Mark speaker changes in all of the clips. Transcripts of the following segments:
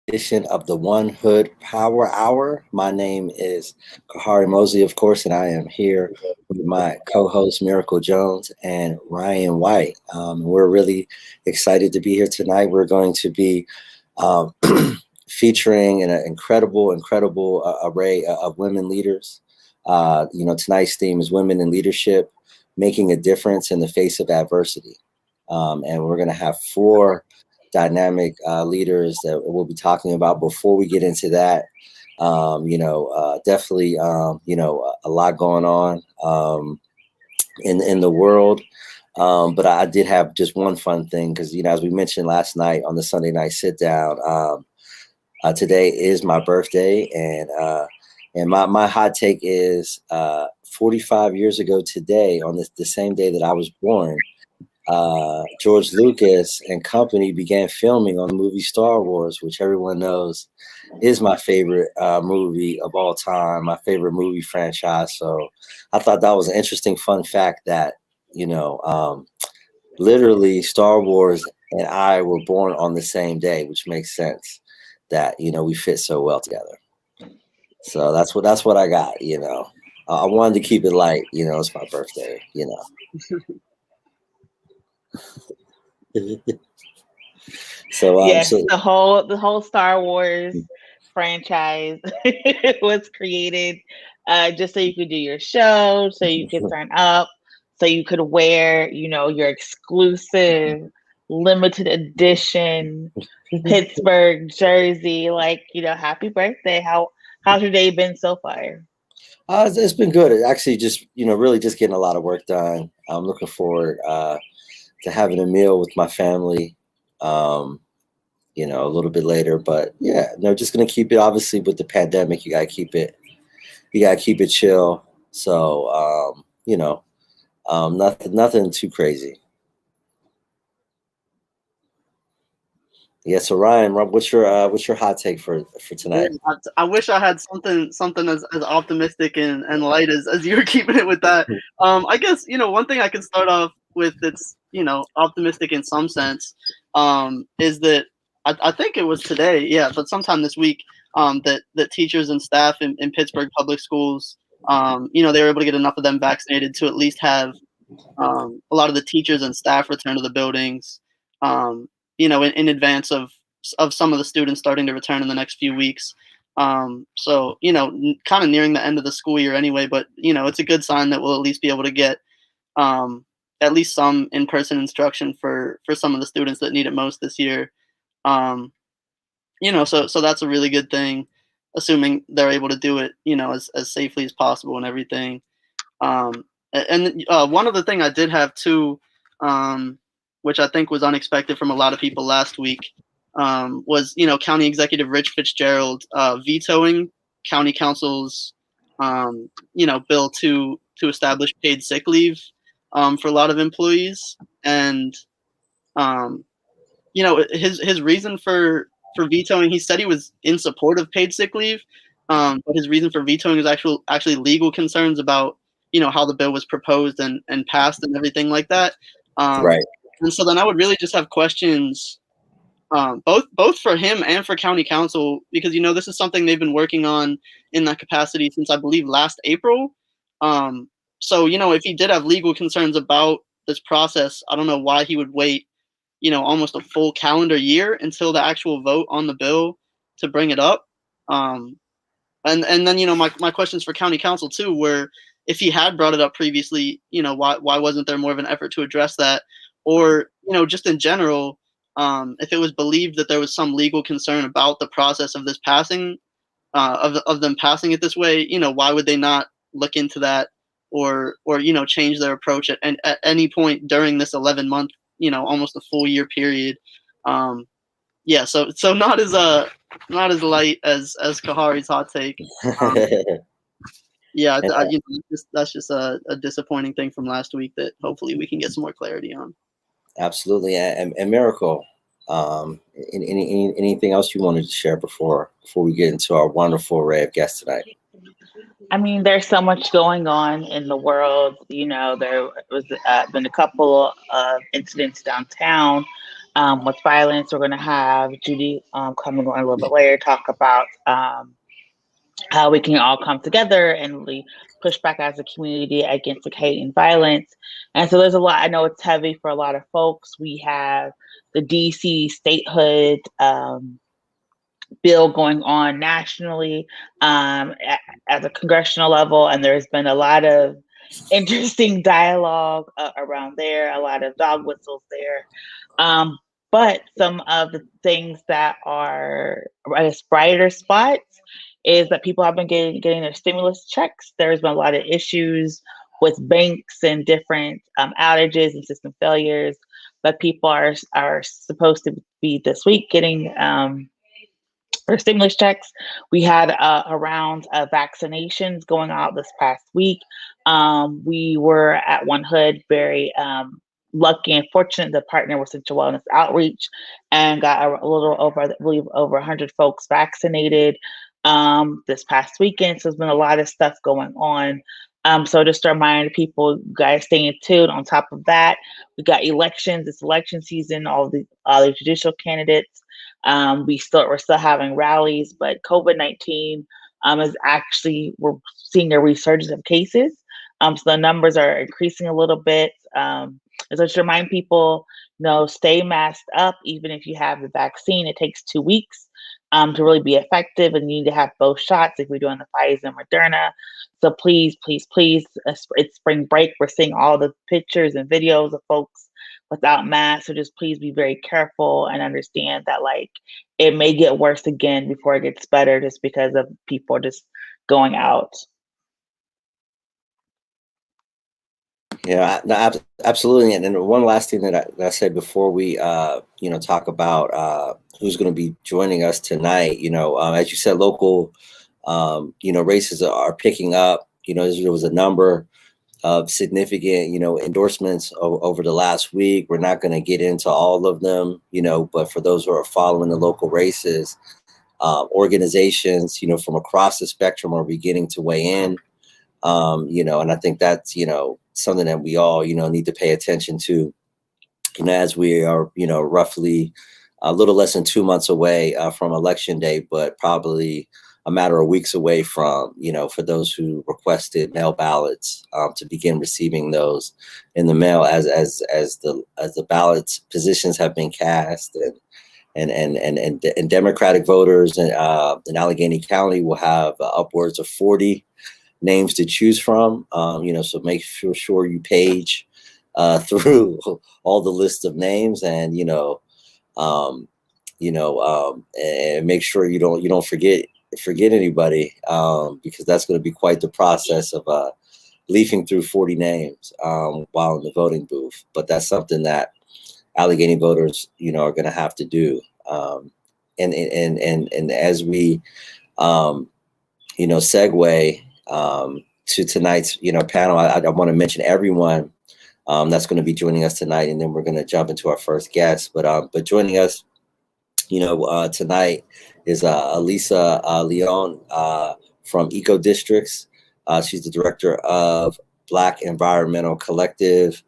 Speaker 1: Edition of the One Hood Power Hour. My name is Kahari Mosley, of course, and I am here with my co-host Miracle Jones and Ryan White. We're really excited to be here tonight. We're going to be featuring an incredible array of women leaders. Tonight's theme is Women in Leadership, Making a Difference in the Face of Adversity. And we're going to have four dynamic leaders that we'll be talking about. Before we get into that, definitely, a lot going on in the world. But I did have just one fun thing because, as we mentioned last night on the Sunday night sit down, today is my birthday, and my hot take is 45 years ago today, on the same day that I was born, George Lucas and company began filming on the movie Star Wars, which everyone knows is my favorite movie of all time, my favorite movie franchise. So I thought that was an interesting fun fact that, literally Star Wars and I were born on the same day, which makes sense that, we fit so well together. So that's what I got, I wanted to keep it light, it's my birthday, So
Speaker 2: yes, the whole Star Wars franchise was created just so you could do your show, so you could sign up, so you could wear, your exclusive limited edition Pittsburgh jersey. Like, happy birthday! How's your day been so far?
Speaker 1: It's been good. It actually just, really just getting a lot of work done. I'm looking forward to having a meal with my family, a little bit later. But yeah, no, just gonna keep it. Obviously, with the pandemic, you gotta keep it chill. So, nothing too crazy. Yeah. So Ryan, what's your hot take for tonight?
Speaker 3: I wish I had something as optimistic and light as you were keeping it with that. I guess, one thing I can start off with that's, optimistic in some sense, is that I think it was today, but sometime this week, that teachers and staff in Pittsburgh public schools, they were able to get enough of them vaccinated to at least have a lot of the teachers and staff return to the buildings, in advance of some of the students starting to return in the next few weeks. So, kind of nearing the end of the school year anyway, but, it's a good sign that we'll at least be able to get at least some in-person instruction for some of the students that need it most this year. So that's a really good thing, assuming they're able to do it, as safely as possible and everything. And one other thing I did have too, which I think was unexpected from a lot of people last week, was, County Executive Rich Fitzgerald vetoing County Council's, bill to establish paid sick leave for a lot of employees. And, his reason for vetoing, he said he was in support of paid sick leave, but his reason for vetoing is actually legal concerns about, how the bill was proposed and passed and everything like that.
Speaker 1: Right.
Speaker 3: And so then I would really just have questions, both for him and for County Council, because, this is something they've been working on in that capacity since I believe last April. So, if he did have legal concerns about this process, I don't know why he would wait, almost a full calendar year until the actual vote on the bill to bring it up. And then, my questions for County Council too were, if he had brought it up previously, why wasn't there more of an effort to address that? Or, just in general, if it was believed that there was some legal concern about the process of this passing, of them passing it this way, why would they not look into that or change their approach at any point during this 11-month almost a full year period. Yeah, so not as light as Kahari's hot take. Yeah, that's just a disappointing thing from last week that hopefully we can get some more clarity on.
Speaker 1: Absolutely, and Miracle. Anything else you wanted to share before we get into our wonderful array of guests tonight?
Speaker 2: I mean, there's so much going on in the world. There was been a couple of incidents downtown with violence. We're going to have Judy coming on a little bit later, talk about how we can all come together and really push back as a community against the hate and violence. And so there's a lot. I know it's heavy for a lot of folks. We have the DC statehood bill going on nationally at the congressional level, and there's been a lot of interesting dialogue around there, a lot of dog whistles there. But some of the things that are, I guess, brighter spots is that people have been getting their stimulus checks. There's been a lot of issues with banks and different outages and system failures, but people are supposed to be this week getting for stimulus checks. We had a round of vaccinations going out this past week. We were at One Hood very lucky and fortunate to partner with Central Wellness Outreach and got a little over, I believe, over 100 folks vaccinated this past weekend. So there's been a lot of stuff going on. So just a reminder, people, guys, staying tuned. On top of that, we got elections. It's election season. All the judicial candidates. We're still having rallies, but COVID-19 is actually, we're seeing a resurgence of cases. So the numbers are increasing a little bit. And so to remind people, stay masked up. Even if you have the vaccine, it takes 2 weeks to really be effective, and you need to have both shots if we're doing the Pfizer and Moderna. So please, please, please, it's spring break. We're seeing all the pictures and videos of folks without masks. So just please be very careful and understand that it may get worse again before it gets better, just because of people just going out.
Speaker 1: Yeah, no, absolutely. And then one last thing that I said before we, talk about who's going to be joining us tonight. As you said, local, races are picking up. There was a number of significant, endorsements over the last week. We're not going to get into all of them, but for those who are following the local races, organizations, from across the spectrum are beginning to weigh in. And I think that's, something that we all, need to pay attention to, as we are, roughly a little less than 2 months away from Election Day, but probably a matter of weeks away from, for those who requested mail ballots to begin receiving those in the mail as the ballots positions have been cast, and Democratic voters in Allegheny County will have upwards of 40 names to choose from. So make sure you page through all the list of names, and and make sure you don't forget anybody, because that's going to be quite the process of leafing through 40 names while in the voting booth. But that's something that Allegheny voters, are going to have to do. And as we, segue to tonight's, panel, I want to mention everyone that's going to be joining us tonight, and then we're going to jump into our first guest. But joining us, tonight is Alyssa Lyon from EcoDistricts. She's the director of Black Environmental Collective,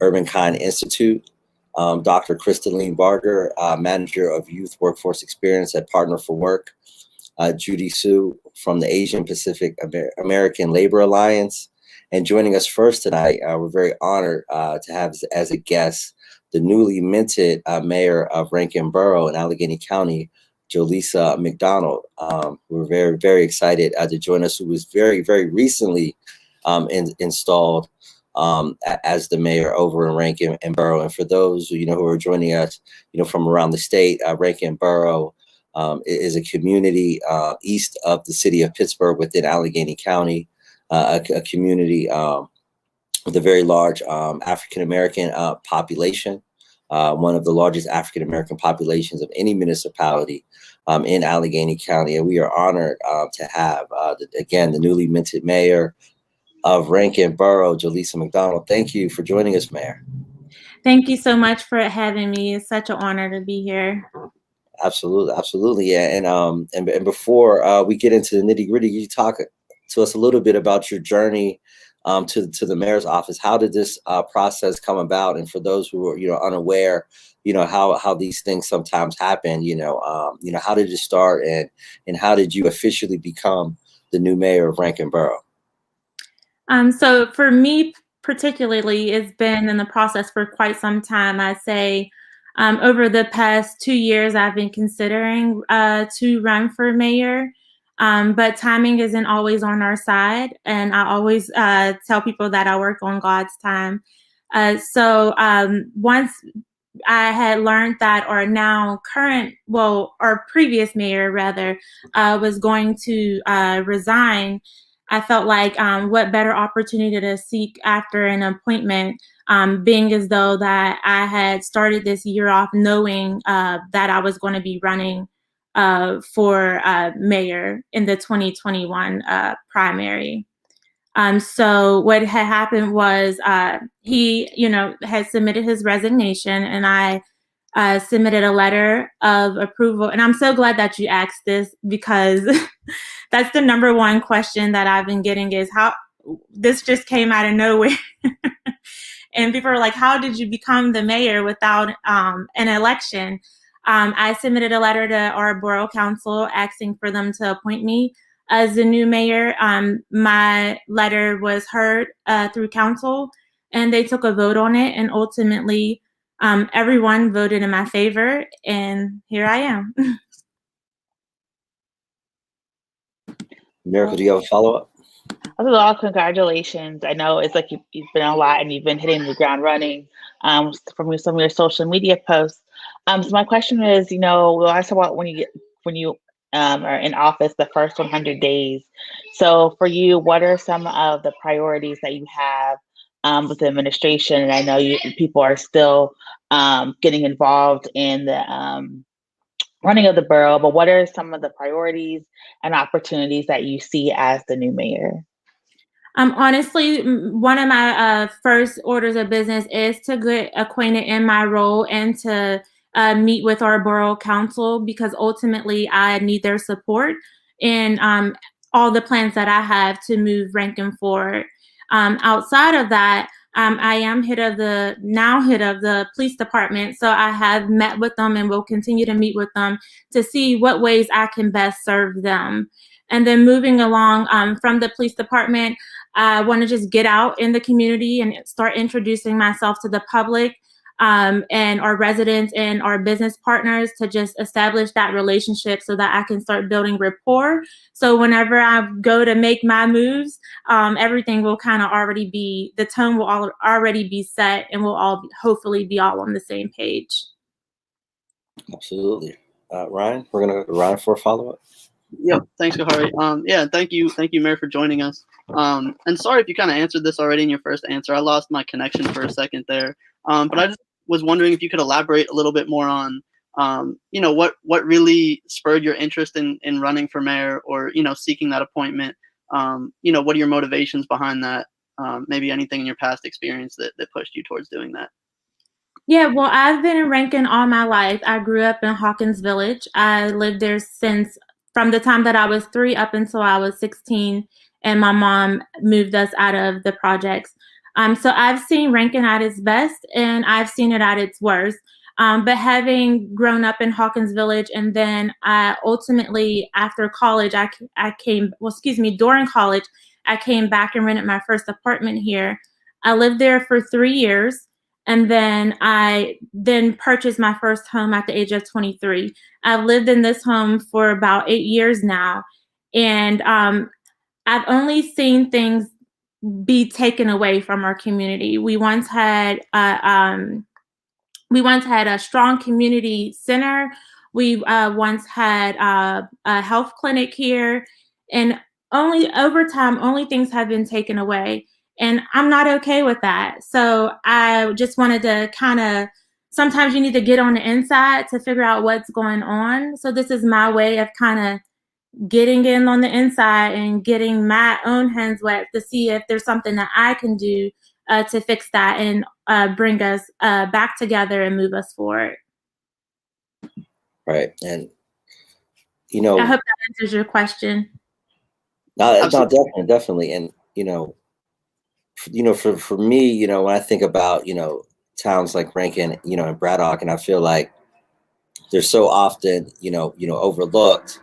Speaker 1: UrbanKind Institute. Dr. Crystaline Barger, manager of youth workforce experience at Partner for Work. Judy Sue from the Asian Pacific American Labor Alliance. And joining us first tonight, we're very honored to have as a guest the newly minted mayor of Rankin Borough in Allegheny County, Joelisa McDonald. We're very, very excited to join us, who was very, very recently installed as the mayor over in Rankin and Borough. And for those who are joining us, from around the state, Rankin Borough is a community east of the city of Pittsburgh within Allegheny County, a community with a very large African-American population. one of the largest African-American populations of any municipality in Allegheny County. And we are honored to have, again, the newly minted mayor of Rankin Borough, Joelisa McDonald. Thank you for joining us, Mayor.
Speaker 4: Thank you so much for having me. It's such an honor to be here.
Speaker 1: Absolutely, absolutely, yeah. And before we get into the nitty gritty, you talk to us a little bit about your journey to the mayor's office. How did this process come about? And for those who are unaware, how these things sometimes happen. How did it start, and how did you officially become the new mayor of Rankin Borough?
Speaker 4: So for me particularly, it's been in the process for quite some time. I'd say over the past 2 years, I've been considering to run for mayor, but timing isn't always on our side. And I always tell people that I work on God's time. So once I had learned that our now current, our previous mayor rather, was going to resign, I felt like what better opportunity to seek after an appointment, being as though that I had started this year off knowing that I was going to be running for mayor in the 2021 primary. So what had happened was he, had submitted his resignation, and I submitted a letter of approval. And I'm so glad that you asked this, because that's the number one question that I've been getting is how this just came out of nowhere. And people are like, how did you become the mayor without an election? I submitted a letter to our borough council asking for them to appoint me as the new mayor. My letter was heard through council, and they took a vote on it. And ultimately, everyone voted in my favor, and here I am.
Speaker 1: Miracle, do you have a follow-up?
Speaker 2: First of all, congratulations. I know it's like you've been a lot and you've been hitting the ground running from some of your social media posts. So my question is, we always talk about when you are in office, the first 100 days. So for you, what are some of the priorities that you have with the administration? And I know people are still getting involved in the running of the borough, but what are some of the priorities and opportunities that you see as the new mayor?
Speaker 4: Honestly, one of my first orders of business is to get acquainted in my role and to meet with our borough council, because ultimately I need their support in all the plans that I have to move Rankin forward. Outside of that, I am head of the police department, so I have met with them and will continue to meet with them to see what ways I can best serve them. And then moving along from the police department, I want to just get out in the community and start introducing myself to the public and our residents and our business partners, to just establish that relationship so that I can start building rapport. So whenever I go to make my moves, everything will kind of already be, the tone will already be set, and we'll all hopefully be all on the same page.
Speaker 1: Absolutely. Ryan, we're going to go to Ryan for a follow-up.
Speaker 3: Yep. Thanks, Kahari. Yeah, thank you, Mayor, for joining us. And sorry if you kind of answered this already in your first answer. I lost my connection for a second there. But I just was wondering if you could elaborate a little bit more on, what really spurred your interest in running for mayor, or, seeking that appointment. What are your motivations behind that? Maybe anything in your past experience that pushed you towards doing that.
Speaker 4: Yeah, well, I've been in Rankin all my life. I grew up in Hawkins Village. I lived there from the time that I was 3 up until I was 16, and my mom moved us out of the projects. So I've seen Rankin at its best, and I've seen it at its worst. But having grown up in Hawkins Village, and then ultimately after college, during college, I came back and rented my first apartment here. I lived there for 3 years. And then I purchased my first home at the age of 23. I've lived in this home for about 8 years now. And I've only seen things be taken away from our community. We once had a strong community center. We once had a health clinic here. And over time, only things have been taken away. And I'm not okay with that. So I just wanted to kind of sometimes you need to get on the inside to figure out what's going on. So this is my way of kind of getting in on the inside and getting my own hands wet to see if there's something that I can do to fix that and bring us back together and move us forward.
Speaker 1: Right. And,
Speaker 4: I hope that answers your question.
Speaker 1: No, definitely. And, for me, when I think about, towns like Rankin, and Braddock, and I feel like they're so often, overlooked.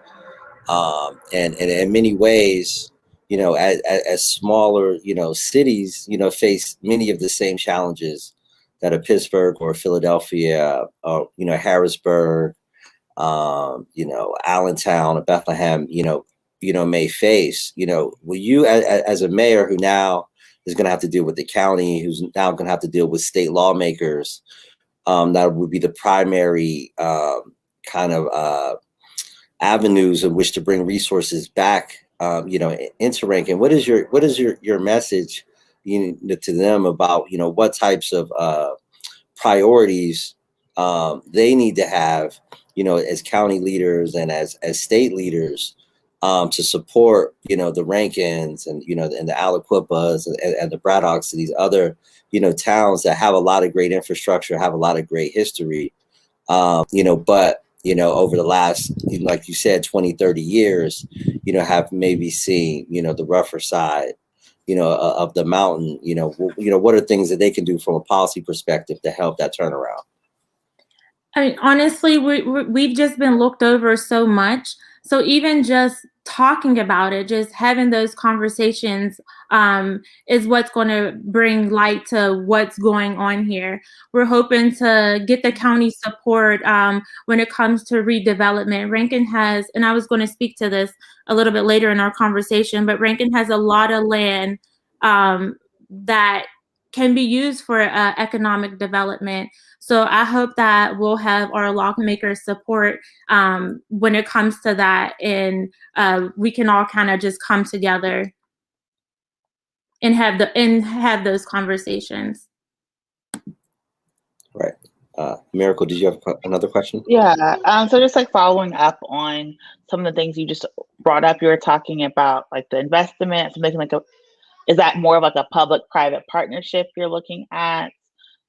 Speaker 1: And in many ways, as smaller, cities, face many of the same challenges that a Pittsburgh or Philadelphia or, Harrisburg, Allentown or Bethlehem, may face. Will you, as a mayor who now is going to have to deal with the county, who's now going to have to deal with state lawmakers, that would be the primary kind of avenues in which to bring resources back, into Rankin. What is your message, to them about, what types of priorities they need to have, as county leaders and as state leaders, to support, the Rankins and, and the Aliquippas and the Braddocks and these other, towns that have a lot of great infrastructure, have a lot of great history, but, over the last, like you said, 20, 30 years, have maybe seen, the rougher side, of the mountain. What are things that they can do from a policy perspective to help that turnaround?
Speaker 4: I mean, honestly, we've just been looked over so much. So even just talking about it, just having those conversations is what's going to bring light to what's going on here. We're hoping to get the county support when it comes to redevelopment. Rankin has, and I was going to speak to this a little bit later in our conversation, but Rankin has a lot of land that can be used for economic development. So I hope that we'll have our lawmakers support when it comes to that, and we can all kind of just come together and have those conversations.
Speaker 1: Right. Miracle, did you have another question?
Speaker 2: Yeah. So just like following up on some of the things you just brought up, you were talking about like the investment, something like is that more of like a public-private partnership you're looking at?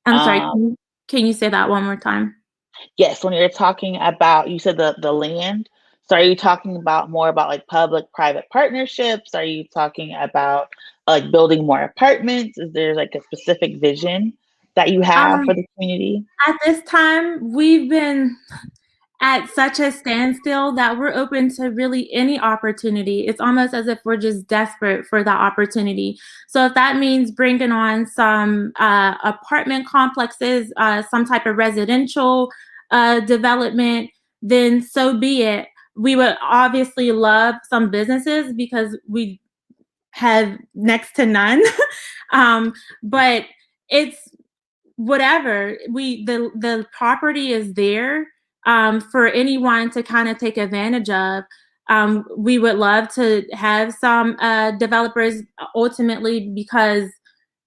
Speaker 4: I'm sorry, can you say that one more time?
Speaker 2: Yes, when you're talking about, you said the land. So are you talking about more about like public-private partnerships? Are you talking about like building more apartments? Is there like a specific vision that you have for the community?
Speaker 4: At this time, we've been at such a standstill that we're open to really any opportunity. It's almost as if we're just desperate for that opportunity. So if that means bringing on some apartment complexes, some type of residential development, then so be it. We would obviously love some businesses because we have next to none. But it's whatever. The property is there for anyone to kind of take advantage of. We would love to have some developers ultimately, because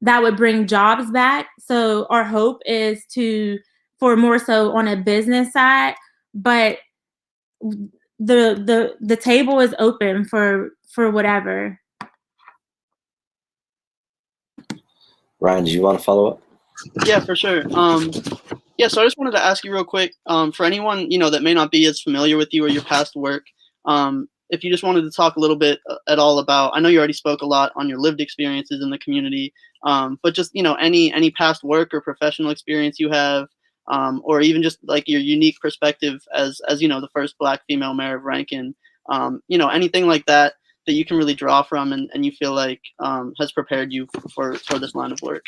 Speaker 4: that would bring jobs back. So our hope is for more so on a business side, but the table is open for whatever.
Speaker 1: Ryan, do you want to follow up?
Speaker 3: Yeah, for sure. Yeah, so I just wanted to ask you real quick, for anyone, that may not be as familiar with you or your past work, if you just wanted to talk a little bit at all about, I know you already spoke a lot on your lived experiences in the community, but just, any past work or professional experience you have, or even just like your unique perspective as the first Black female mayor of Rankin, anything like that you can really draw from and you feel like has prepared you for this line of work.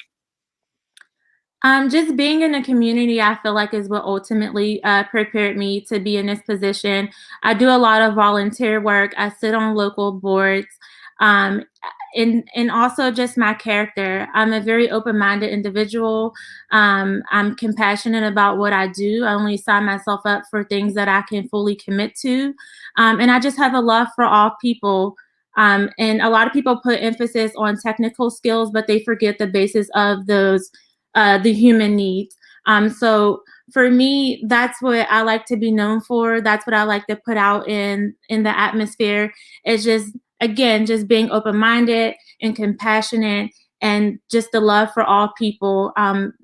Speaker 4: Just being in the community, I feel like, is what ultimately prepared me to be in this position. I do a lot of volunteer work. I sit on local boards, and also just my character. I'm a very open-minded individual. I'm compassionate about what I do. I only sign myself up for things that I can fully commit to, and I just have a love for all people. And a lot of people put emphasis on technical skills, but they forget the basis of those. The human needs. So for me, that's what I like to be known for. That's what I like to put out in the atmosphere. It's just, again, just being open-minded and compassionate, and just the love for all people.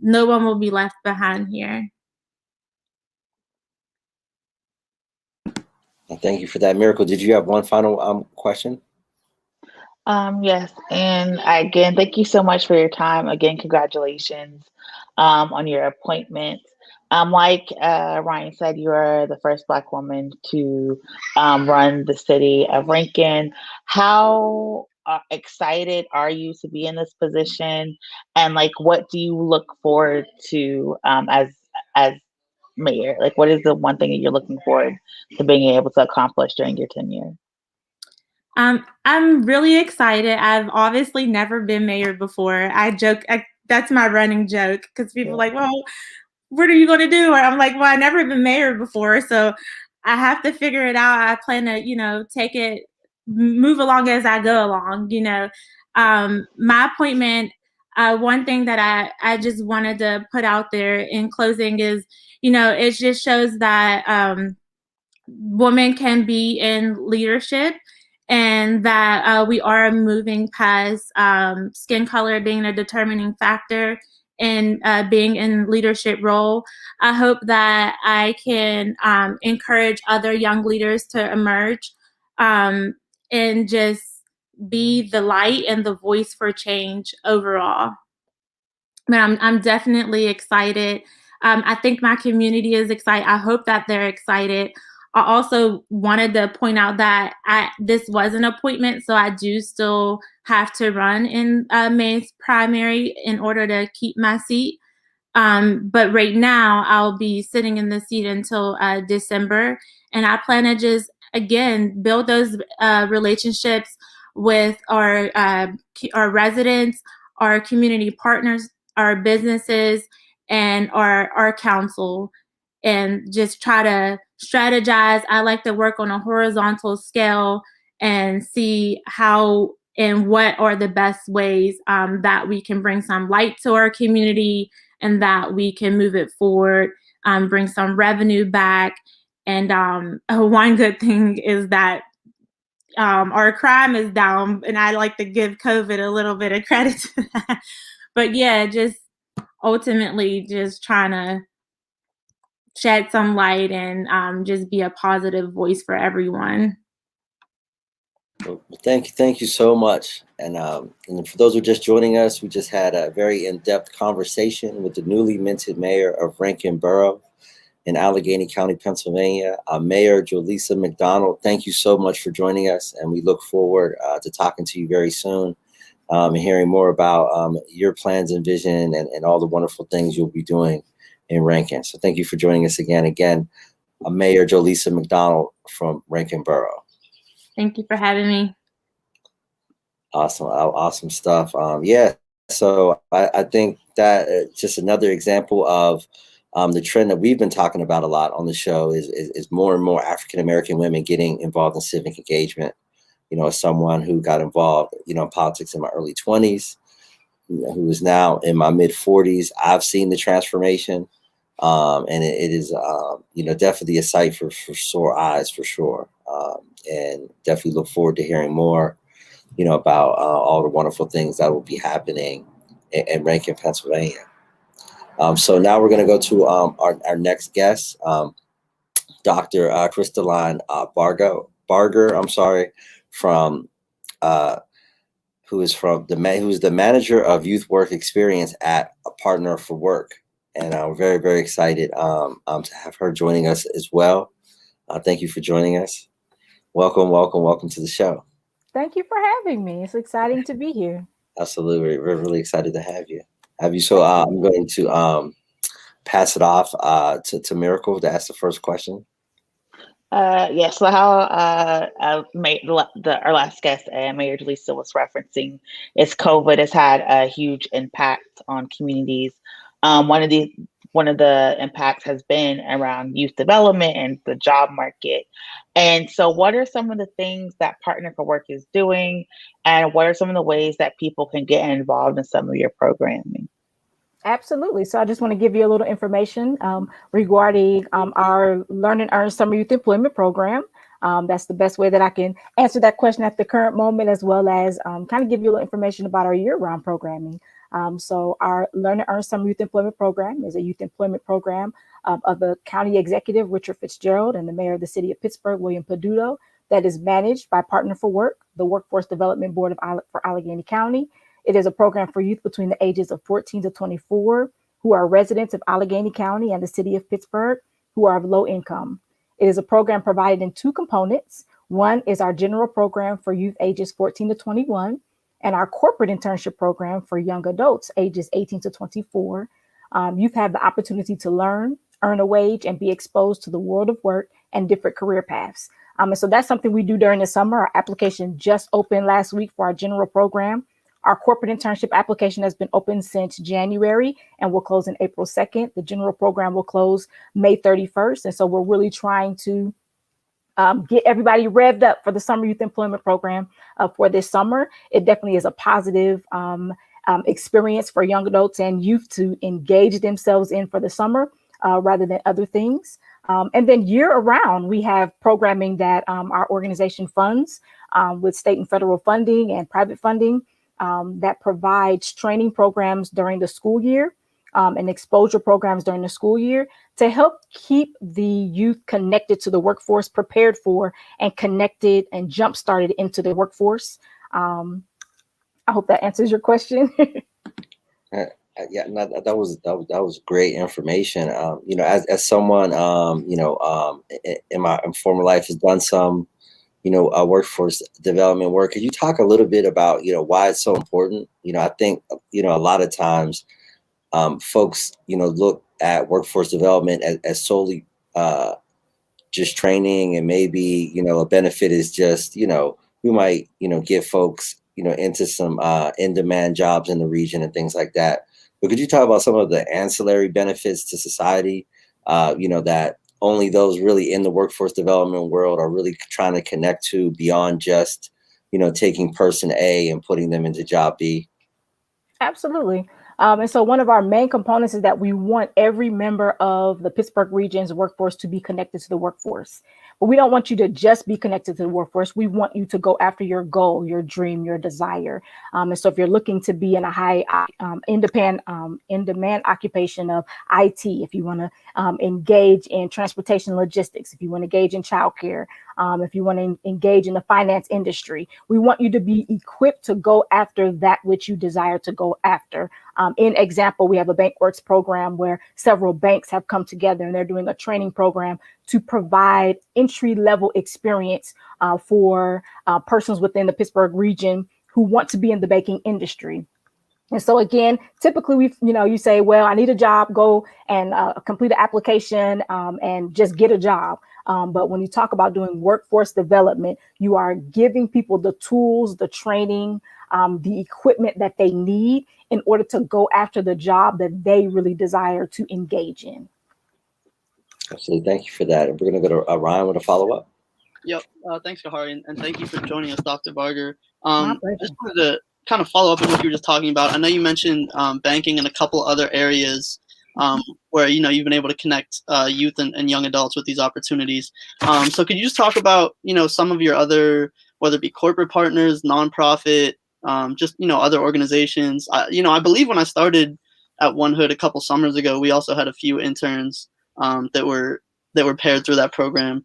Speaker 4: No one will be left behind here.
Speaker 1: Thank you for that. Miracle, did you have one final question?
Speaker 2: Yes, and again, thank you so much for your time. Again, congratulations on your appointment. Like Ryan said, you are the first Black woman to run the city of Rankin. How excited are you to be in this position, and like, what do you look forward to as mayor? Like, what is the one thing that you're looking forward to being able to accomplish during your tenure?
Speaker 4: I'm really excited. I've obviously never been mayor before. I joke, that's my running joke, because people are like, well, what are you going to do? Or I'm like, well, I've never been mayor before, so I have to figure it out. I plan to, take it, move along as I go along. My appointment, one thing that I just wanted to put out there in closing is, it just shows that women can be in leadership, and that we are moving past skin color being a determining factor in being in leadership role. I hope that I can encourage other young leaders to emerge, and just be the light and the voice for change overall. But I'm definitely excited. I think my community is excited. I hope that they're excited. I also wanted to point out that this was an appointment, so I do still have to run in May's primary in order to keep my seat. But right now, I'll be sitting in the seat until December, and I plan to just, again, build those relationships with our residents, our community partners, our businesses, and our council, and just try to strategize. I like to work on a horizontal scale and see how and what are the best ways that we can bring some light to our community, and that we can move it forward, bring some revenue back. And one good thing is that our crime is down, and I like to give COVID a little bit of credit to that. But yeah, just ultimately just trying to shed some light and just be a positive voice for everyone.
Speaker 1: Well, thank you so much. And for those who are just joining us, we just had a very in-depth conversation with the newly minted mayor of Rankin Borough in Allegheny County, Pennsylvania, Mayor Joelisa McDonald. Thank you so much for joining us, and we look forward to talking to you very soon and hearing more about your plans and vision and all the wonderful things you'll be doing in Rankin. So thank you for joining us again, Mayor Joelisa McDonald from Rankin Borough.
Speaker 4: Thank you for having me.
Speaker 1: Awesome stuff. So I think that just another example of the trend that we've been talking about a lot on the show is more and more African-American women getting involved in civic engagement. As someone who got involved, in politics in my early 20s, who is now in my mid 40s, I've seen the transformation. And it is, definitely a sight for sore eyes, for sure. And definitely look forward to hearing more, about all the wonderful things that will be happening in Rankin, Pennsylvania. So now we're going to go to our next guest, Dr. Crystaline Barger, from who's the manager of youth work experience at A Partner for Work. And we're very, very excited to have her joining us as well. Thank you for joining us. Welcome to the show.
Speaker 5: Thank you for having me. It's exciting to be here.
Speaker 1: Absolutely. We're really excited to have you. So I'm going to pass it off to Miracle to ask the first question.
Speaker 2: Yes. So how our last guest, Mayor Juelisa, was referencing is COVID has had a huge impact on communities. One of the impacts has been around youth development and the job market. And so what are some of the things that Partner for Work is doing, and what are some of the ways that people can get involved in some of your programming?
Speaker 5: Absolutely. So I just want to give you a little information regarding our Learn and Earn Summer Youth Employment Program. That's the best way that I can answer that question at the current moment, as well as kind of give you a little information about our year-round programming. So our Learn and Earn Summer Youth Employment Program is a youth employment program of the county executive, Richard Fitzgerald, and the mayor of the city of Pittsburgh, William Peduto, that is managed by Partner for Work, the Workforce Development Board for Allegheny County. It is a program for youth between the ages of 14 to 24 who are residents of Allegheny County and the city of Pittsburgh who are of low income. It is a program provided in two components. One is our general program for youth ages 14 to 21 and our corporate internship program for young adults ages 18 to 24. Youth have the opportunity to learn, earn a wage, and be exposed to the world of work and different career paths. And so that's something we do during the summer. Our application just opened last week for our general program. Our corporate internship application has been open since January and will close on April 2nd. The general program will close May 31st. And so we're really trying to get everybody revved up for the Summer Youth Employment Program for this summer. It definitely is a positive experience for young adults and youth to engage themselves in for the summer rather than other things. And then year around, we have programming that our organization funds with state and federal funding and private funding that provides training programs during the school year and exposure programs during the school year to help keep the youth connected to the workforce, prepared for and connected and jump started into the workforce. I hope that answers your question.
Speaker 1: Yeah, no, that was great information. You know, as someone, you know, in my former life has done some, you know, workforce development work. Could you talk a little bit about, you know, why it's so important? You know, I think, you know, a lot of times folks, you know, look at workforce development as solely just training, and maybe, you know, a benefit is just, you know, we might, you know, get folks, you know, into some in-demand jobs in the region and things like that. But could you talk about some of the ancillary benefits to society, you know, that only those really in the workforce development world are really trying to connect to beyond just, you know, taking person A and putting them into job B?
Speaker 5: Absolutely. And so one of our main components is that we want every member of the Pittsburgh region's workforce to be connected to the workforce. But we don't want you to just be connected to the workforce. We want you to go after your goal, your dream, your desire. And so if you're looking to be in a high in-demand occupation of IT, if you want to engage in transportation logistics, if you want to engage in childcare, if you want to engage in the finance industry, we want you to be equipped to go after that which you desire to go after. In example, we have a BankWorks program where several banks have come together and they're doing a training program to provide entry-level experience for persons within the Pittsburgh region who want to be in the banking industry. And so again, typically you say, well, I need a job, go and complete an application and just get a job. But when you talk about doing workforce development, you are giving people the tools, the training, the equipment that they need in order to go after the job that they really desire to engage in.
Speaker 1: Absolutely. Thank you for that. We're going to go to Ryan with a follow-up.
Speaker 3: Yep. Thanks, Kahari, and thank you for joining us, Dr. Barger.
Speaker 5: My pleasure.
Speaker 3: Just wanted to kind of follow up on what you were just talking about. I know you mentioned banking and a couple other areas where, you know, you've been able to connect youth and young adults with these opportunities. So could you just talk about, you know, some of your other, whether it be corporate partners, nonprofit, just, you know, other organizations? You know, I believe when I started at One Hood a couple summers ago, we also had a few interns that were paired through that program.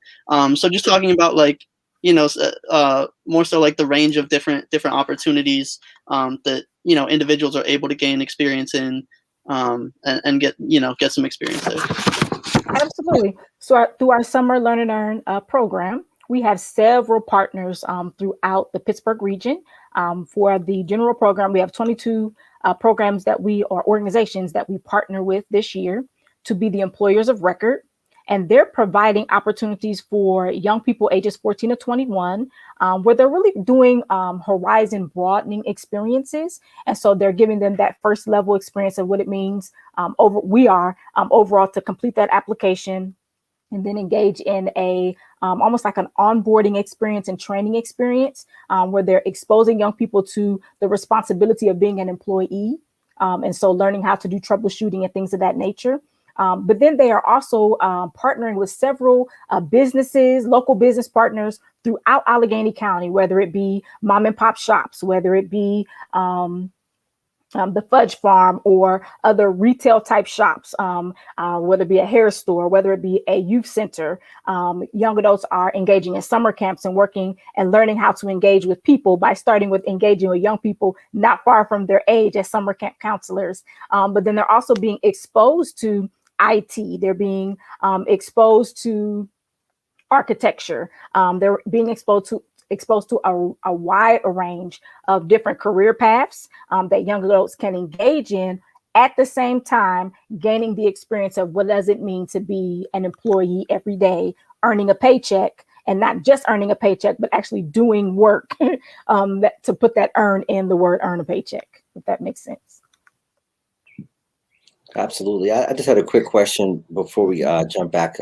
Speaker 3: So just talking about, like, you know, more so like the range of different opportunities that, you know, individuals are able to gain experience in and get some experience there.
Speaker 5: Absolutely. So through our Summer Learn and Earn program, we have several partners throughout the Pittsburgh region. For the general program, we have 22 programs or organizations that we partner with this year to be the employers of record. And they're providing opportunities for young people ages 14 to 21, where they're really doing horizon broadening experiences. And so they're giving them that first level experience of what it means overall to complete that application and then engage in a almost like an onboarding experience and training experience where they're exposing young people to the responsibility of being an employee. And so learning how to do troubleshooting and things of that nature. But then they are also partnering with several businesses, local business partners throughout Allegheny County, whether it be mom and pop shops, whether it be the Fudge Farm or other retail type shops, whether it be a hair store, whether it be a youth center. Young adults are engaging in summer camps and working and learning how to engage with people by starting with engaging with young people not far from their age as summer camp counselors. But then they're also being exposed to IT. They're being exposed to architecture. They're being exposed to a wide range of different career paths that young adults can engage in, at the same time gaining the experience of what does it mean to be an employee every day, earning a paycheck, and not just earning a paycheck, but actually doing work to put that earn in the word earn a paycheck, if that makes sense.
Speaker 1: Absolutely. I just had a quick question before we jump back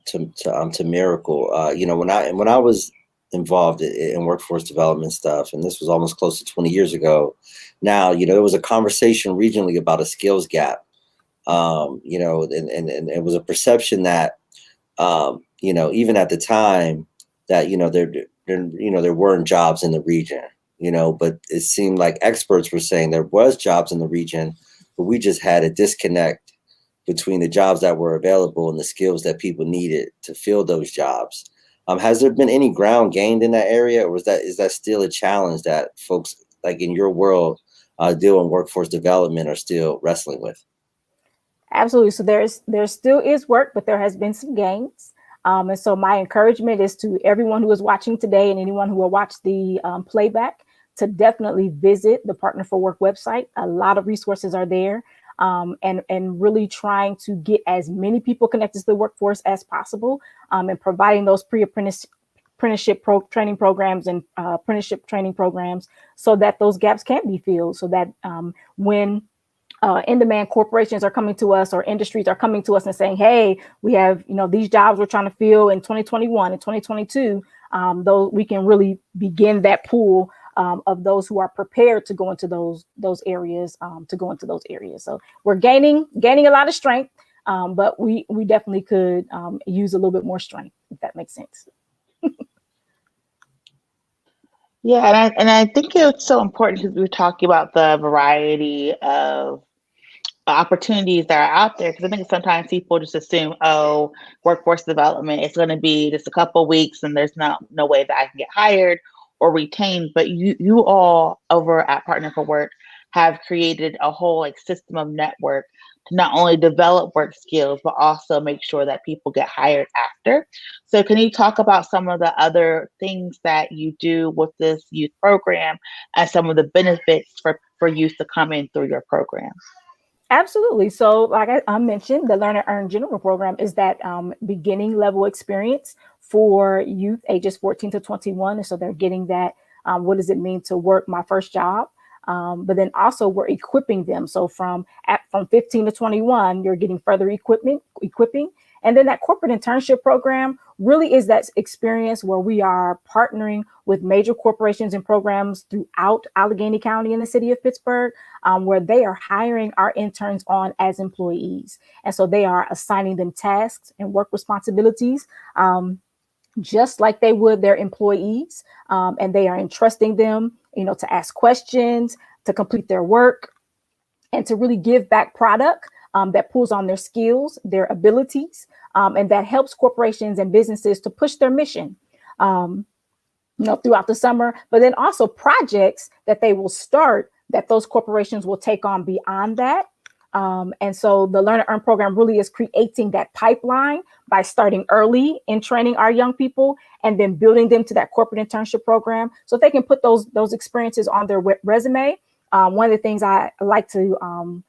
Speaker 1: to Miracle. You know, when I was involved in workforce development stuff, and this was almost close to 20 years ago now, you know, there was a conversation regionally about a skills gap. You know, and it was a perception that, you know, even at the time that, you know, there weren't jobs in the region, you know, but it seemed like experts were saying there was jobs in the region, but we just had a disconnect between the jobs that were available and the skills that people needed to fill those jobs. Has there been any ground gained in that area, or is that still a challenge that folks like in your world doing workforce development are still wrestling with? Absolutely.
Speaker 5: So there still is work, but there has been some gains. And so my encouragement is to everyone who is watching today and anyone who will watch the playback to definitely visit the Partner for Work website. A lot of resources are there. And really trying to get as many people connected to the workforce as possible, and providing those apprenticeship training programs and apprenticeship training programs so that those gaps can be filled, so that when in-demand corporations are coming to us or industries are coming to us and saying, hey, we have, you know, these jobs we're trying to fill in 2021 and 2022, though we can really begin that pool of those who are prepared to go into those areas, So we're gaining a lot of strength, but we definitely could use a little bit more strength, if that makes sense.
Speaker 2: Yeah, and I think it's so important because we're talking about the variety of opportunities that are out there, because I think sometimes people just assume, oh, workforce development, it's going to be just a couple of weeks and there's no way that I can get hired or retained. But you all over at Partner for Work have created a whole system of network to not only develop work skills, but also make sure that people get hired after. So can you talk about some of the other things that you do with this youth program and some of the benefits for youth to come in through your program?
Speaker 5: Absolutely. So like I mentioned, the Learn and Earn General program is that beginning level experience for youth ages 14 to 21. And so they're getting that, what does it mean to work my first job? But then also we're equipping them. So from 15 to 21, you're getting further equipping. And then that corporate internship program really is that experience where we are partnering with major corporations and programs throughout Allegheny County and the city of Pittsburgh, where they are hiring our interns on as employees. And so they are assigning them tasks and work responsibilities, just like they would their employees. And they are entrusting them, to ask questions, to complete their work, and to really give back product that pulls on their skills, their abilities, and that helps corporations and businesses to push their mission, throughout the summer, but then also projects that they will start that those corporations will take on beyond that. And so the Learn and Earn program really is creating that pipeline by starting early in training our young people and then building them to that corporate internship program so they can put those experiences on their resume. One of the things I like to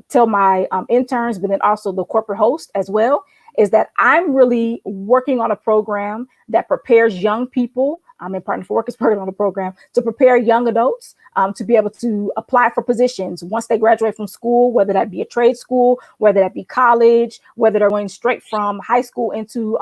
Speaker 5: tell my interns, but then also the corporate host as well, is that I'm really working on a program that prepares young people and Partner for Work is part of the program, to prepare young adults to be able to apply for positions once they graduate from school, whether that be a trade school, whether that be college, whether they're going straight from high school into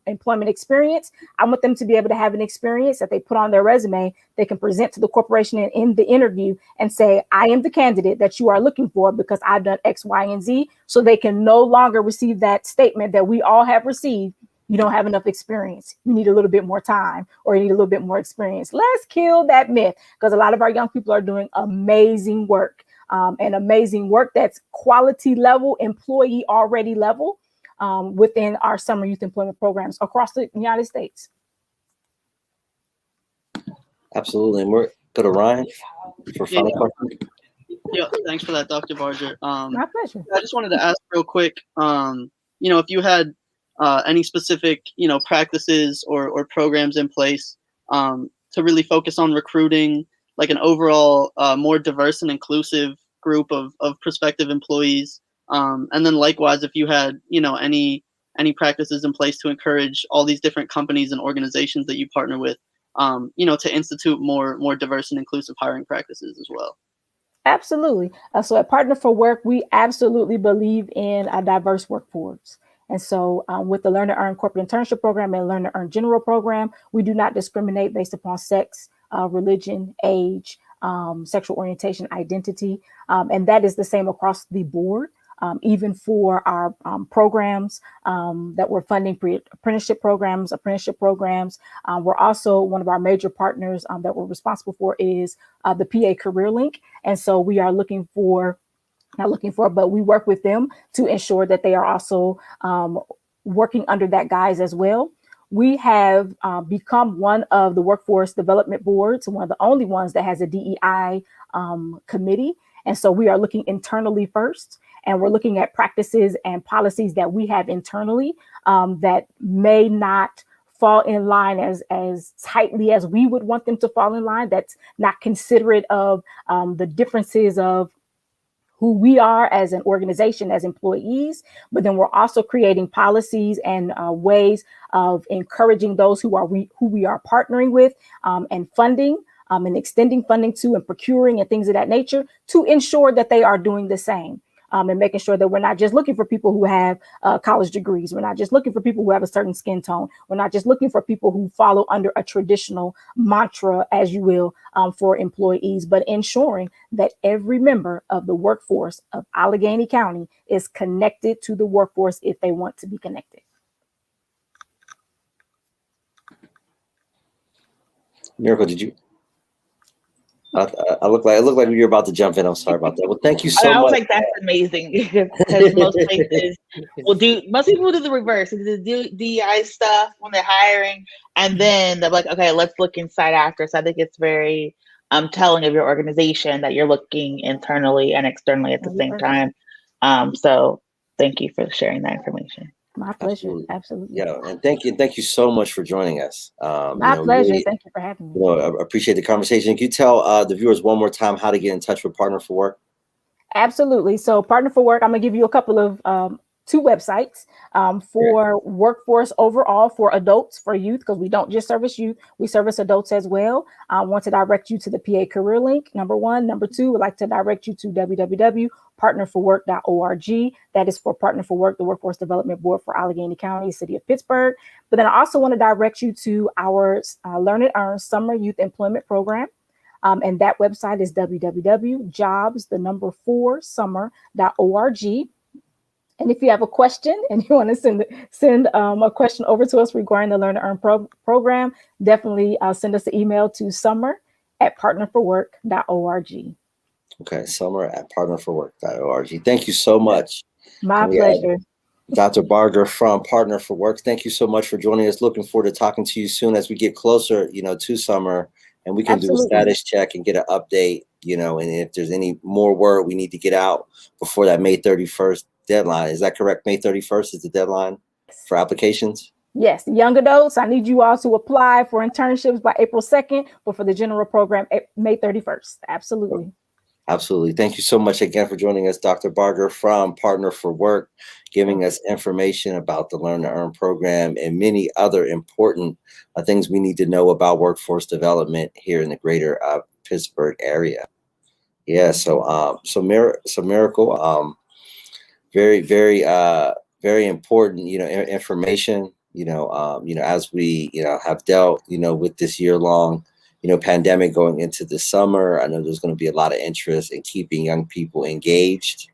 Speaker 5: employment experience. I want them to be able to have an experience that they put on their resume. They can present to the corporation in the interview and say, I am the candidate that you are looking for because I've done X, Y, and Z. So they can no longer receive that statement that we all have received. You don't have enough experience. You need a little bit more time, or you need a little bit more experience. Let's kill that myth, because a lot of our young people are doing amazing work, and amazing work that's quality level, employee already level, within our summer youth employment programs across the United States.
Speaker 1: Absolutely. And we're go to Ryan for final question.
Speaker 3: Yeah, thanks for that, Dr. Barger.
Speaker 5: My pleasure.
Speaker 3: I just wanted to ask real quick, if you had any specific, practices or programs in place to really focus on recruiting like an overall more diverse and inclusive group of prospective employees. And then likewise, if you had, any practices in place to encourage all these different companies and organizations that you partner with, to institute more diverse and inclusive hiring practices as well.
Speaker 5: Absolutely. So at Partner for Work, we absolutely believe in a diverse workforce. And so with the Learn to Earn Corporate Internship Program and Learn to Earn General Program, we do not discriminate based upon sex, religion, age, sexual orientation, identity. And that is the same across the board. Even for our programs that we're funding, apprenticeship programs. We're also, one of our major partners that we're responsible for is the PA Career Link. And so we are but we work with them to ensure that they are also working under that guise as well. We have become one of the workforce development boards, one of the only ones that has a DEI committee. And so we are looking internally first. And we're looking at practices and policies that we have internally that may not fall in line as tightly as we would want them to fall in line. That's not considerate of the differences of who we are as an organization, as employees. But then we're also creating policies and ways of encouraging those who we are partnering with and funding. And extending funding to and procuring and things of that nature to ensure that they are doing the same. And making sure that we're not just looking for people who have college degrees. We're not just looking for people who have a certain skin tone. We're not just looking for people who follow under a traditional mantra, as you will, for employees, but ensuring that every member of the workforce of Allegheny County is connected to the workforce if they want to be connected.
Speaker 1: Miracle, did you? I look like you were about to jump in. I'm sorry about that. Well, thank you so much.
Speaker 2: I was like, that's amazing, because most places most people do the reverse. They do DEI stuff when they're hiring, and then they're like, okay, let's look inside after. So I think it's very telling of your organization that you're looking internally and externally at the same time. So thank you for sharing that information.
Speaker 5: My pleasure. Absolutely.
Speaker 1: Yeah, and thank you so much for joining us.
Speaker 5: My pleasure. Really, thank you for having me.
Speaker 1: I appreciate the conversation. Can you tell the viewers one more time how to get in touch with Partner for Work?
Speaker 5: Absolutely. So Partner for Work, I'm gonna give you a couple of two websites for workforce overall, for adults, for youth, because we don't just service youth, we service adults as well. I want to direct you to the PA Career Link, number one. Number two, I'd like to direct you to www.partnerforwork.org. That is for Partner for Work, the Workforce Development Board for Allegheny County, City of Pittsburgh. But then I also want to direct you to our Learn and Earn Summer Youth Employment Program. And that website is www.jobs4summer.org. And if you have a question and you want to send a question over to us regarding the Learn to Earn program, definitely send us an email to summer@partnerforwork.org.
Speaker 1: Okay, summer@partnerforwork.org. Thank you so much.
Speaker 5: My pleasure.
Speaker 1: Dr. Barger from Partner for Work, thank you so much for joining us. Looking forward to talking to you soon as we get closer, to summer, and we can do a status check and get an update, and if there's any more word we need to get out before that May 31st deadline. Is that correct? May 31st is the deadline for applications?
Speaker 5: Yes, young adults, I need you all to apply for internships by April 2nd, but for the general program, May 31st. Absolutely.
Speaker 1: Absolutely. Thank you so much again for joining us, Dr. Barger from Partner for Work, giving us information about the Learn to Earn program and many other important things we need to know about workforce development here in the greater Pittsburgh area. Yeah. So Miracle, very, very, very important, information, as we, have dealt, with this year-long, pandemic going into the summer. I know there's going to be a lot of interest in keeping young people engaged,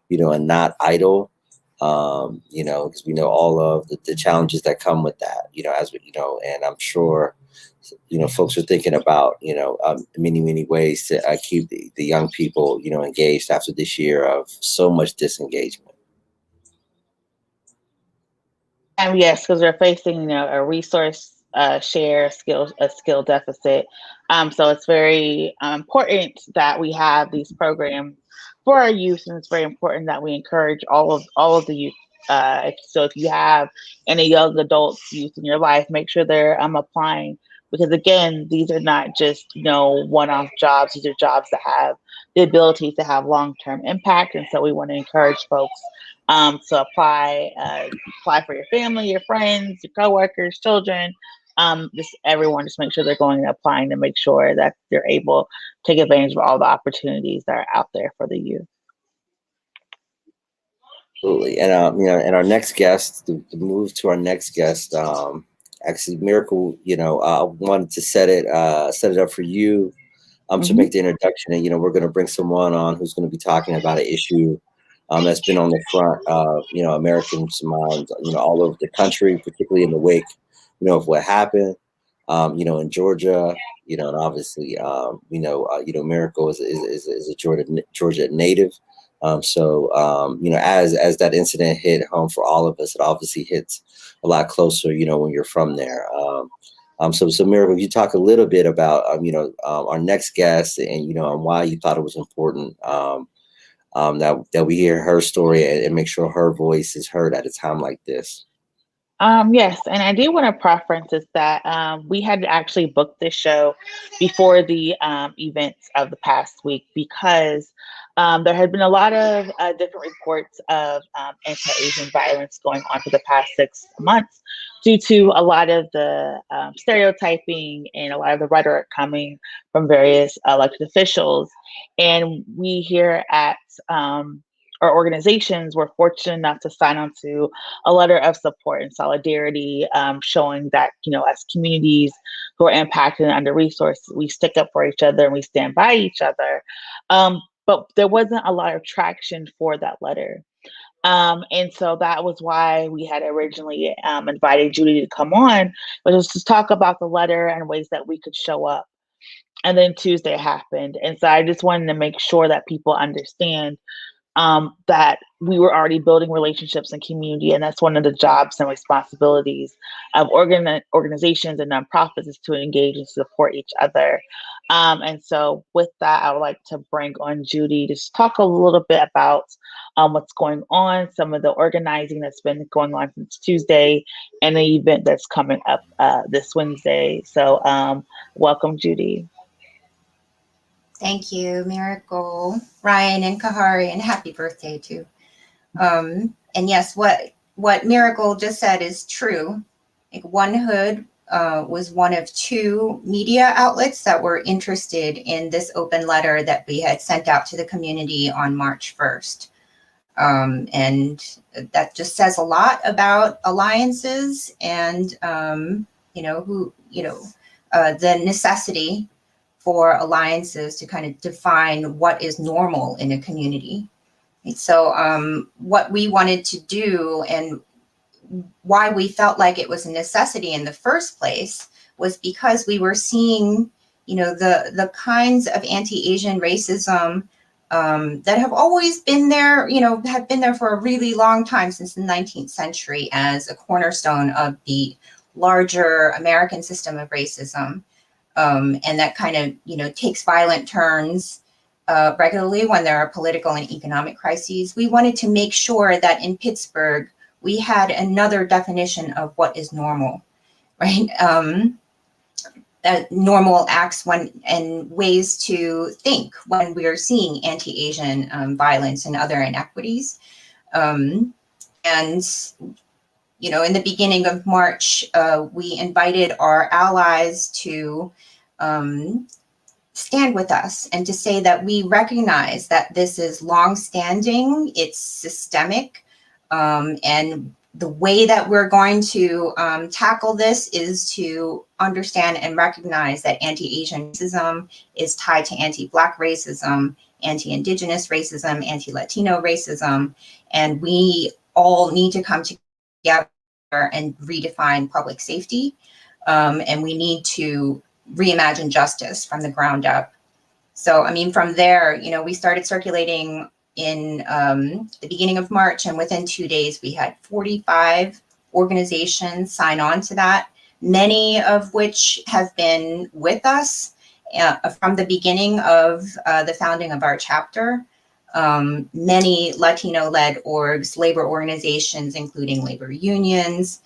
Speaker 1: and not idle, because we know all of the challenges that come with that, as we, and I'm sure, folks are thinking about, many, many ways to keep the young people, engaged after this year of so much disengagement.
Speaker 2: Yes, because we're facing, a resource share a skill deficit. So it's very important that we have these programs for our youth, and it's very important that we encourage all of the youth. If you have any young adults, youth in your life, make sure they're applying, because again, these are not just one-off jobs. These are jobs that have the ability to have long-term impact, and so we want to encourage folks to apply for your family, your friends, your coworkers, children, just everyone. Just make sure they're going and applying to make sure that they're able to take advantage of all the opportunities that are out there for the youth.
Speaker 1: Absolutely. And and our next guest, to move to our next guest, actually Miracle, wanted to set it up for you to make the introduction. And we're going to bring someone on who's going to be talking about an issue that's been on the front of Americans' minds, all over the country, particularly in the wake, of what happened, in Georgia, and obviously, Miracle is a Georgia native. As that incident hit home for all of us, it obviously hits a lot closer, when you're from there. So Miracle, you talk a little bit about, our next guest and, and why you thought it was important, that we hear her story and make sure her voice is heard at a time like this.
Speaker 2: Yes, and I do want to preference is that we had actually booked this show before the events of the past week, because there had been a lot of different reports of anti-Asian violence going on for the past 6 months, due to a lot of the stereotyping and a lot of the rhetoric coming from various elected officials. And we here at our organizations were fortunate enough to sign on to a letter of support and solidarity, showing that, as communities who are impacted and under-resourced, we stick up for each other and we stand by each other. But there wasn't a lot of traction for that letter. And so that was why we had originally invited Judy to come on, but just to talk about the letter and ways that we could show up. And then Tuesday happened. And so I just wanted to make sure that people understand that we were already building relationships and community, and that's one of the jobs and responsibilities of organizations and nonprofits, is to engage and support each other. And so with that, I would like to bring on Judy to talk a little bit about what's going on, some of the organizing that's been going on since Tuesday, and the event that's coming up this Wednesday. So welcome, Judy.
Speaker 6: Thank you, Miracle, Ryan, and Kahari, and happy birthday too. And yes, what Miracle just said is true. Like, One Hood was one of 2 media outlets that were interested in this open letter that we had sent out to the community on March 1st. And that just says a lot about alliances and, the necessity for alliances to kind of define what is normal in a community. And so what we wanted to do and why we felt like it was a necessity in the first place was because we were seeing, the kinds of anti-Asian racism that have always been there, have been there for a really long time, since the 19th century, as a cornerstone of the larger American system of racism. And that kind of, takes violent turns regularly when there are political and economic crises. We wanted to make sure that in Pittsburgh, we had another definition of what is normal, right? normal acts and ways to think when we're seeing anti-Asian violence and other inequities. And, you know, in the beginning of March, we invited our allies to stand with us and to say that we recognize that this is long-standing, it's systemic, and the way that we're going to tackle this is to understand and recognize that anti-Asian racism is tied to anti-Black racism, anti-Indigenous racism, anti-Latino racism, and we all need to come together and redefine public safety, and we need to reimagine justice from the ground up. So, I mean, from there, you know, we started circulating in the beginning of March, and within 2 days, we had 45 organizations sign on to that, many of which have been with us from the beginning of the founding of our chapter. Many Latino-led orgs, labor organizations, including labor unions,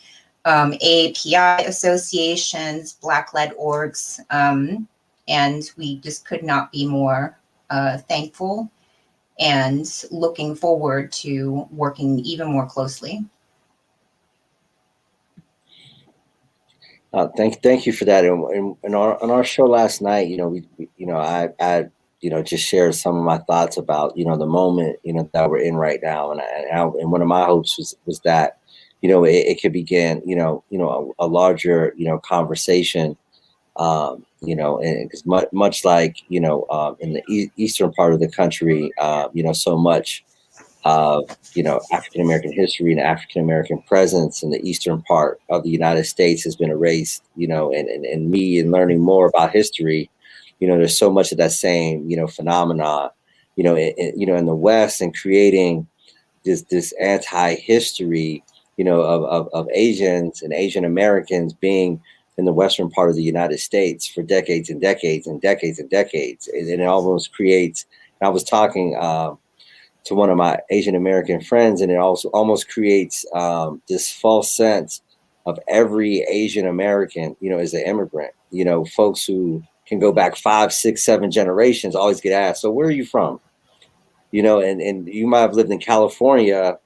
Speaker 6: AAPI associations, Black-led orgs, and we just could not be more thankful and looking forward to working even more closely.
Speaker 1: Thank you for that. And on our show last night, you know, I you know, just shared some of my thoughts about, you know, the moment, you know, that we're in right now, and one of my hopes was that, you know, it could begin, you know, a larger, you know, conversation, you know, and because much like, you know, in the eastern part of the country, you know, so much of, you know, African American history and African American presence in the eastern part of the United States has been erased, you know, and me and learning more about history, you know, there's so much of that same, you know, phenomena, you know, you know, in the West, and creating this anti-history, you know, of Asians and Asian Americans being in the western part of the United States for decades and decades and decades and decades. And it almost creates, I was talking to one of my Asian American friends, and it also almost creates this false sense of every Asian American, you know, as an immigrant. You know, folks who can go back 5, 6, 7 generations always get asked, so where are you from? You know, and you might have lived in California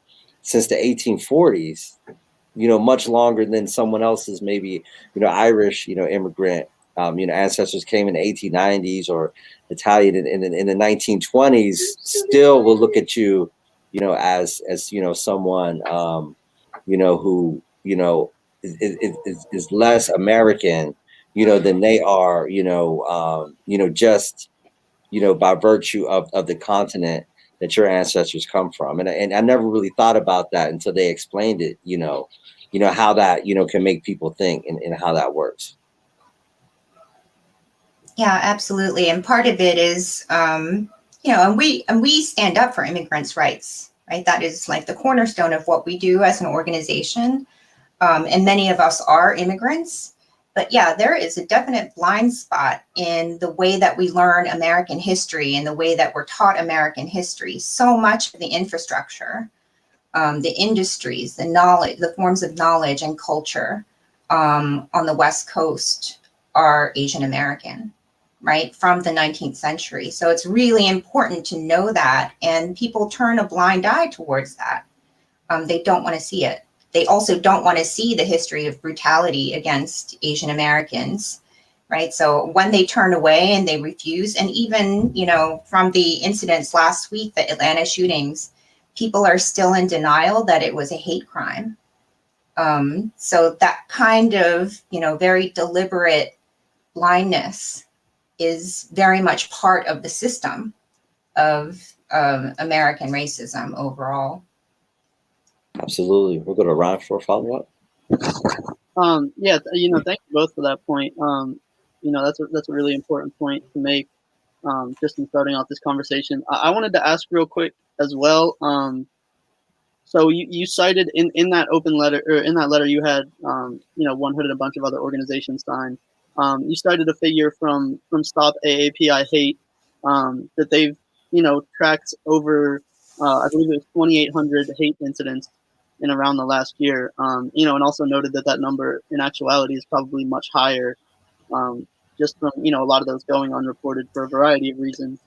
Speaker 1: since the 1840s, you know, much longer than someone else's, maybe, you know, Irish, you know, immigrant, you know, ancestors came in the 1890s, or Italian in the 1920s, still will look at you, you know, as you know, someone, you know, who, you know, is less American, you know, than they are, you know, just, you know, by virtue of the continent that your ancestors come from. And I never really thought about that until they explained it, you know, how that, you know, can make people think, and how that works.
Speaker 6: Yeah, absolutely. And part of it is, you know, and we stand up for immigrants' rights, right? That is like the cornerstone of what we do as an organization. And many of us are immigrants. But yeah, there is a definite blind spot in the way that we learn American history and the way that we're taught American history. So much of the infrastructure, the industries, the knowledge, the forms of knowledge and culture on the West Coast are Asian American, right, from the 19th century. So it's really important to know that, and people turn a blind eye towards that. They don't want to see it. They also don't want to see the history of brutality against Asian Americans, right? So when they turn away and they refuse, and even, you know, from the incidents last week, the Atlanta shootings, people are still in denial that it was a hate crime. So that kind of, you know, very deliberate blindness is very much part of the system of American racism overall.
Speaker 1: Absolutely. We'll go to Ron for a follow-up.
Speaker 3: Yeah, you know, thank you both for that point. You know, that's a really important point to make, just in starting off this conversation. I wanted to ask real quick as well. So you cited in that open letter, or in that letter you had, you know, One Hood and a bunch of other organizations signed. You cited a figure from Stop AAPI Hate, that they've, you know, tracked over, I believe it was 2,800 hate incidents in around the last year. You know, and also noted that number in actuality is probably much higher. just from, you know, a lot of those going unreported for a variety of reasons.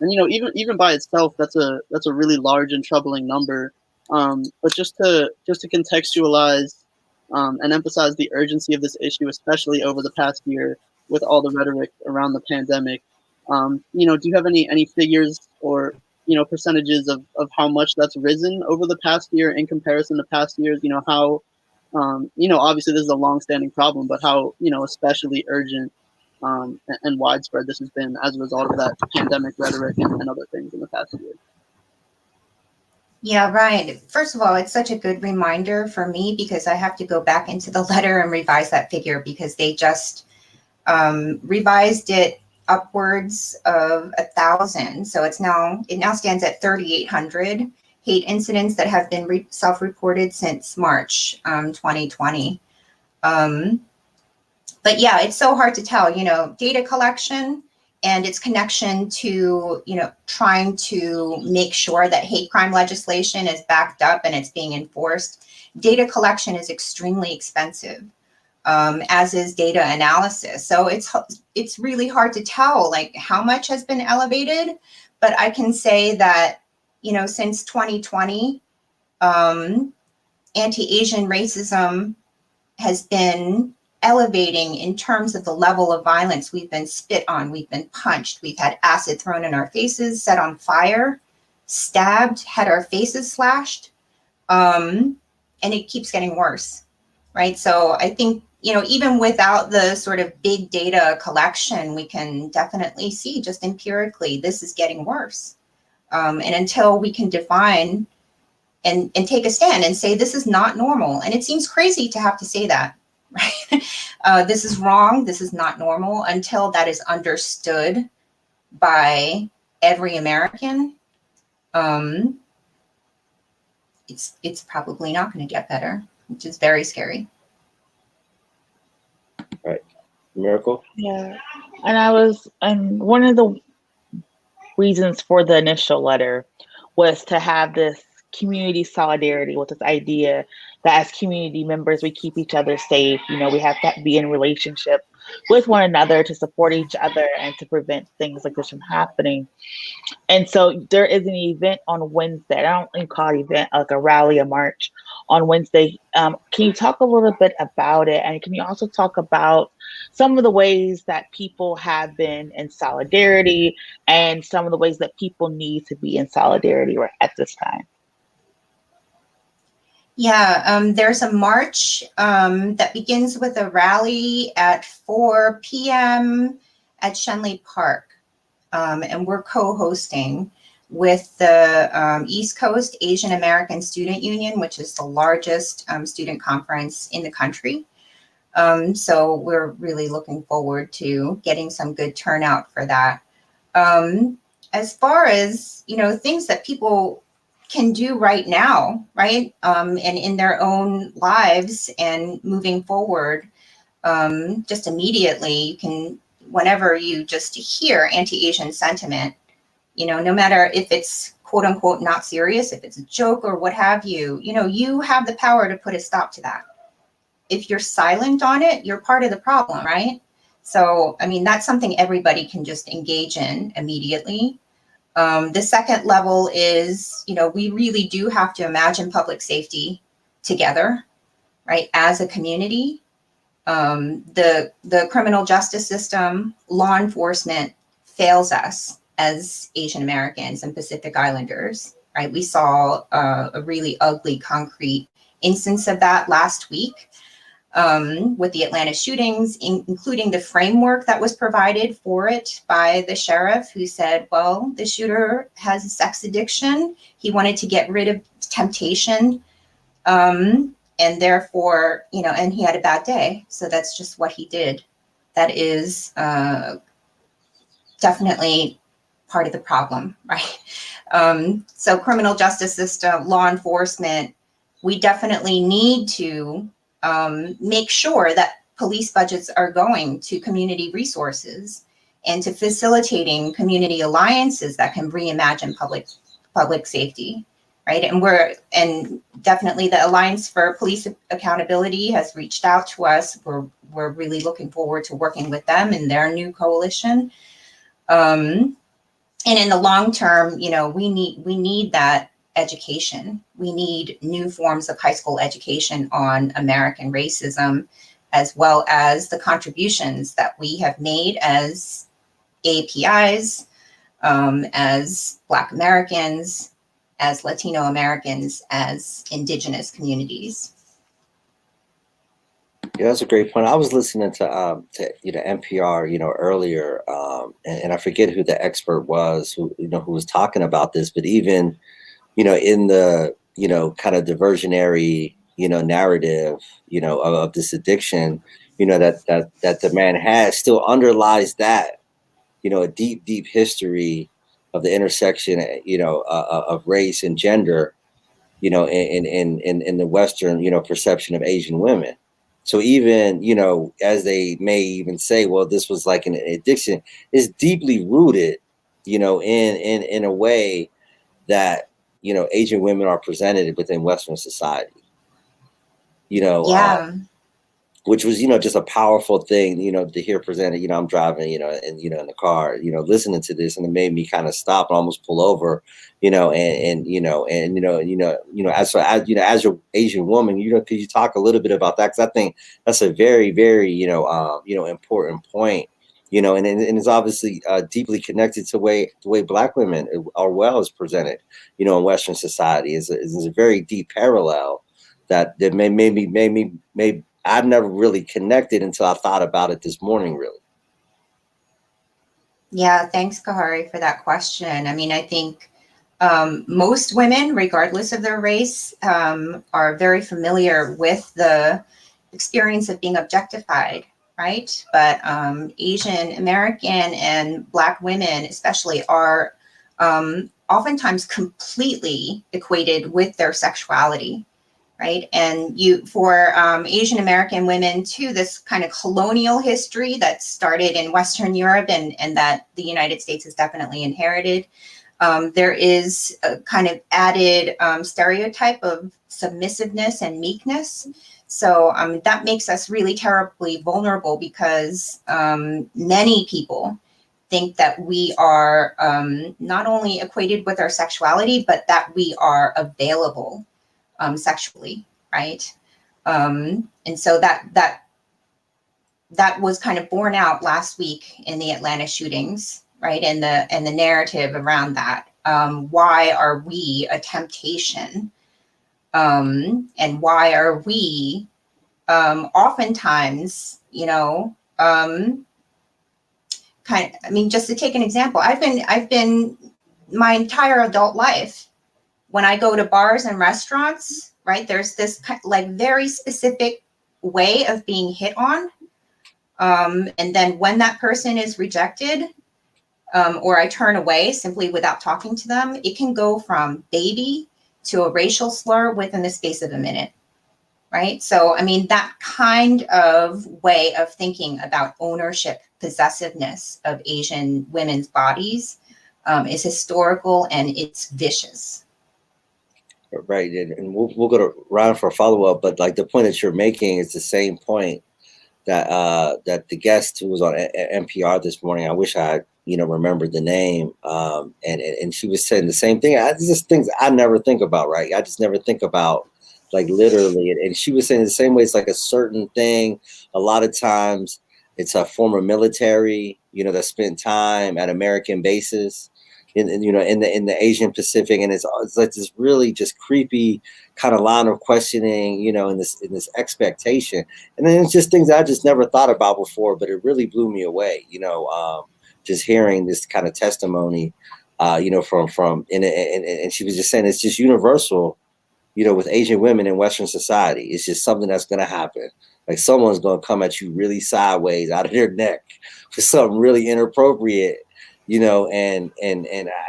Speaker 3: And you know, even by itself, that's a really large and troubling number. But just to contextualize and emphasize the urgency of this issue, especially over the past year with all the rhetoric around the pandemic, you know, do you have any figures or, you know, percentages of how much that's risen over the past year in comparison to past years? You know, how you know, obviously this is a long-standing problem, but how, you know, especially urgent and widespread this has been as a result of that pandemic rhetoric and other things in the past year.
Speaker 6: Yeah, right. First of all, it's such a good reminder for me because I have to go back into the letter and revise that figure because they just revised it upwards of 1,000. So it now stands at 3,800 hate incidents that have been self-reported since March 2020. But yeah, it's so hard to tell, you know, data collection and its connection to, you know, trying to make sure that hate crime legislation is backed up and it's being enforced. Data collection is extremely expensive, as is data analysis. So it's really hard to tell like how much has been elevated, but I can say that, you know, since 2020, anti-Asian racism has been elevating in terms of the level of violence. We've been spit on, we've been punched, we've had acid thrown in our faces, set on fire, stabbed, had our faces slashed, and it keeps getting worse, right? So I think, you know, even without the sort of big data collection, we can definitely see just empirically this is getting worse. And until we can define and take a stand and say this is not normal, and it seems crazy to have to say that, right? This is wrong, this is not normal, until that is understood by every American, it's probably not going to get better, which is very scary.
Speaker 1: Right. Miracle?
Speaker 2: Yeah. And one of the reasons for the initial letter was to have this community solidarity with this idea that as community members, we keep each other safe. You know, we have to be in relationship with one another to support each other and to prevent things like this from happening. And so there is an event on Wednesday. I don't even call it an event, like a rally, a march on Wednesday. Can you talk a little bit about it? And can you also talk about some of the ways that people have been in solidarity and some of the ways that people need to be in solidarity at this time?
Speaker 6: Yeah, there's a march that begins with a rally at 4 p.m. at Shenley Park. And we're co-hosting with the East Coast Asian American Student Union, which is the largest student conference in the country. So we're really looking forward to getting some good turnout for that. As far as, you know, things that people can do right now, right? And in their own lives and moving forward, just immediately, you can, whenever you just hear anti-Asian sentiment, you know, no matter if it's quote unquote not serious, if it's a joke or what have you, you know, you have the power to put a stop to that. If you're silent on it, you're part of the problem, right? So, I mean, that's something everybody can just engage in immediately. The second level is, you know, we really do have to imagine public safety together, right, as a community. The criminal justice system, law enforcement fails us as Asian Americans and Pacific Islanders, right? We saw a really ugly concrete instance of that last week with the Atlanta shootings, including the framework that was provided for it by the sheriff, who said, well, the shooter has a sex addiction. He wanted to get rid of temptation. And therefore, you know, and he had a bad day. So that's just what he did. That is definitely part of the problem, right? So criminal justice system, law enforcement, we definitely need to make sure that police budgets are going to community resources and to facilitating community alliances that can reimagine public safety. right? And definitely the Alliance for Police Accountability has reached out to us. We're really looking forward to working with them in their new coalition. And in the long term, you know, we need that education. We need new forms of high school education on American racism, as well as the contributions that we have made as APIs, as Black Americans, as Latino Americans, as Indigenous communities.
Speaker 1: Yeah, that's a great point. I was listening to NPR, earlier, and I forget who the expert was who was talking about this, but even, in the, kind of diversionary, narrative, of this addiction, that the man has still underlies that, a deep, deep history of the intersection, of race and gender, in the Western, perception of Asian women. So even, as they may even say, well, this was like an addiction, is deeply rooted, in a way that, Asian women are presented within Western society,
Speaker 6: Yeah.
Speaker 1: which was, just a powerful thing, to hear presented. I'm driving, and, in the car, listening to this, and it made me kind of stop and almost pull over, as your Asian woman, could you talk a little bit about that? Because I think that's a very, very, important point, and it's obviously deeply connected to the way Black women are well as presented, in Western society. Is a very deep parallel that may I've never really connected until I thought about it this morning, really.
Speaker 6: Yeah, thanks, Kahari, for that question. I mean, I think most women, regardless of their race, are very familiar with the experience of being objectified, right? But Asian American and Black women especially are oftentimes completely equated with their sexuality. Right. And for Asian American women, too, this kind of colonial history that started in Western Europe and that the United States has definitely inherited. There is a kind of added stereotype of submissiveness and meekness. So that makes us really terribly vulnerable because many people think that we are not only equated with our sexuality, but that we are available sexually, right? And so that was kind of borne out last week in the Atlanta shootings, right? And the narrative around that. Why are we a temptation? And why are we oftentimes, just to take an example, I've been my entire adult life, when I go to bars and restaurants, right, there's this like very specific way of being hit on. And then when that person is rejected, or I turn away simply without talking to them, it can go from baby to a racial slur within the space of a minute, right? So, I mean, that kind of way of thinking about ownership, possessiveness of Asian women's bodies is historical and it's vicious.
Speaker 1: Right, and we'll go to Ryan for a follow-up, but like the point that you're making is the same point that that the guest who was on NPR this morning, I wish I remembered the name, and she was saying the same thing. It's just things I never think about, right? I just never think about, like, literally, and she was saying the same way. It's like a certain thing. A lot of times, it's a former military, that spent time at American bases. In the Asian Pacific, and it's like this really just creepy kind of line of questioning, in this expectation, and then it's just things I just never thought about before, but it really blew me away, just hearing this kind of testimony, from and she was just saying it's just universal, with Asian women in Western society. It's just something that's going to happen. Like someone's going to come at you really sideways out of their neck for something really inappropriate. And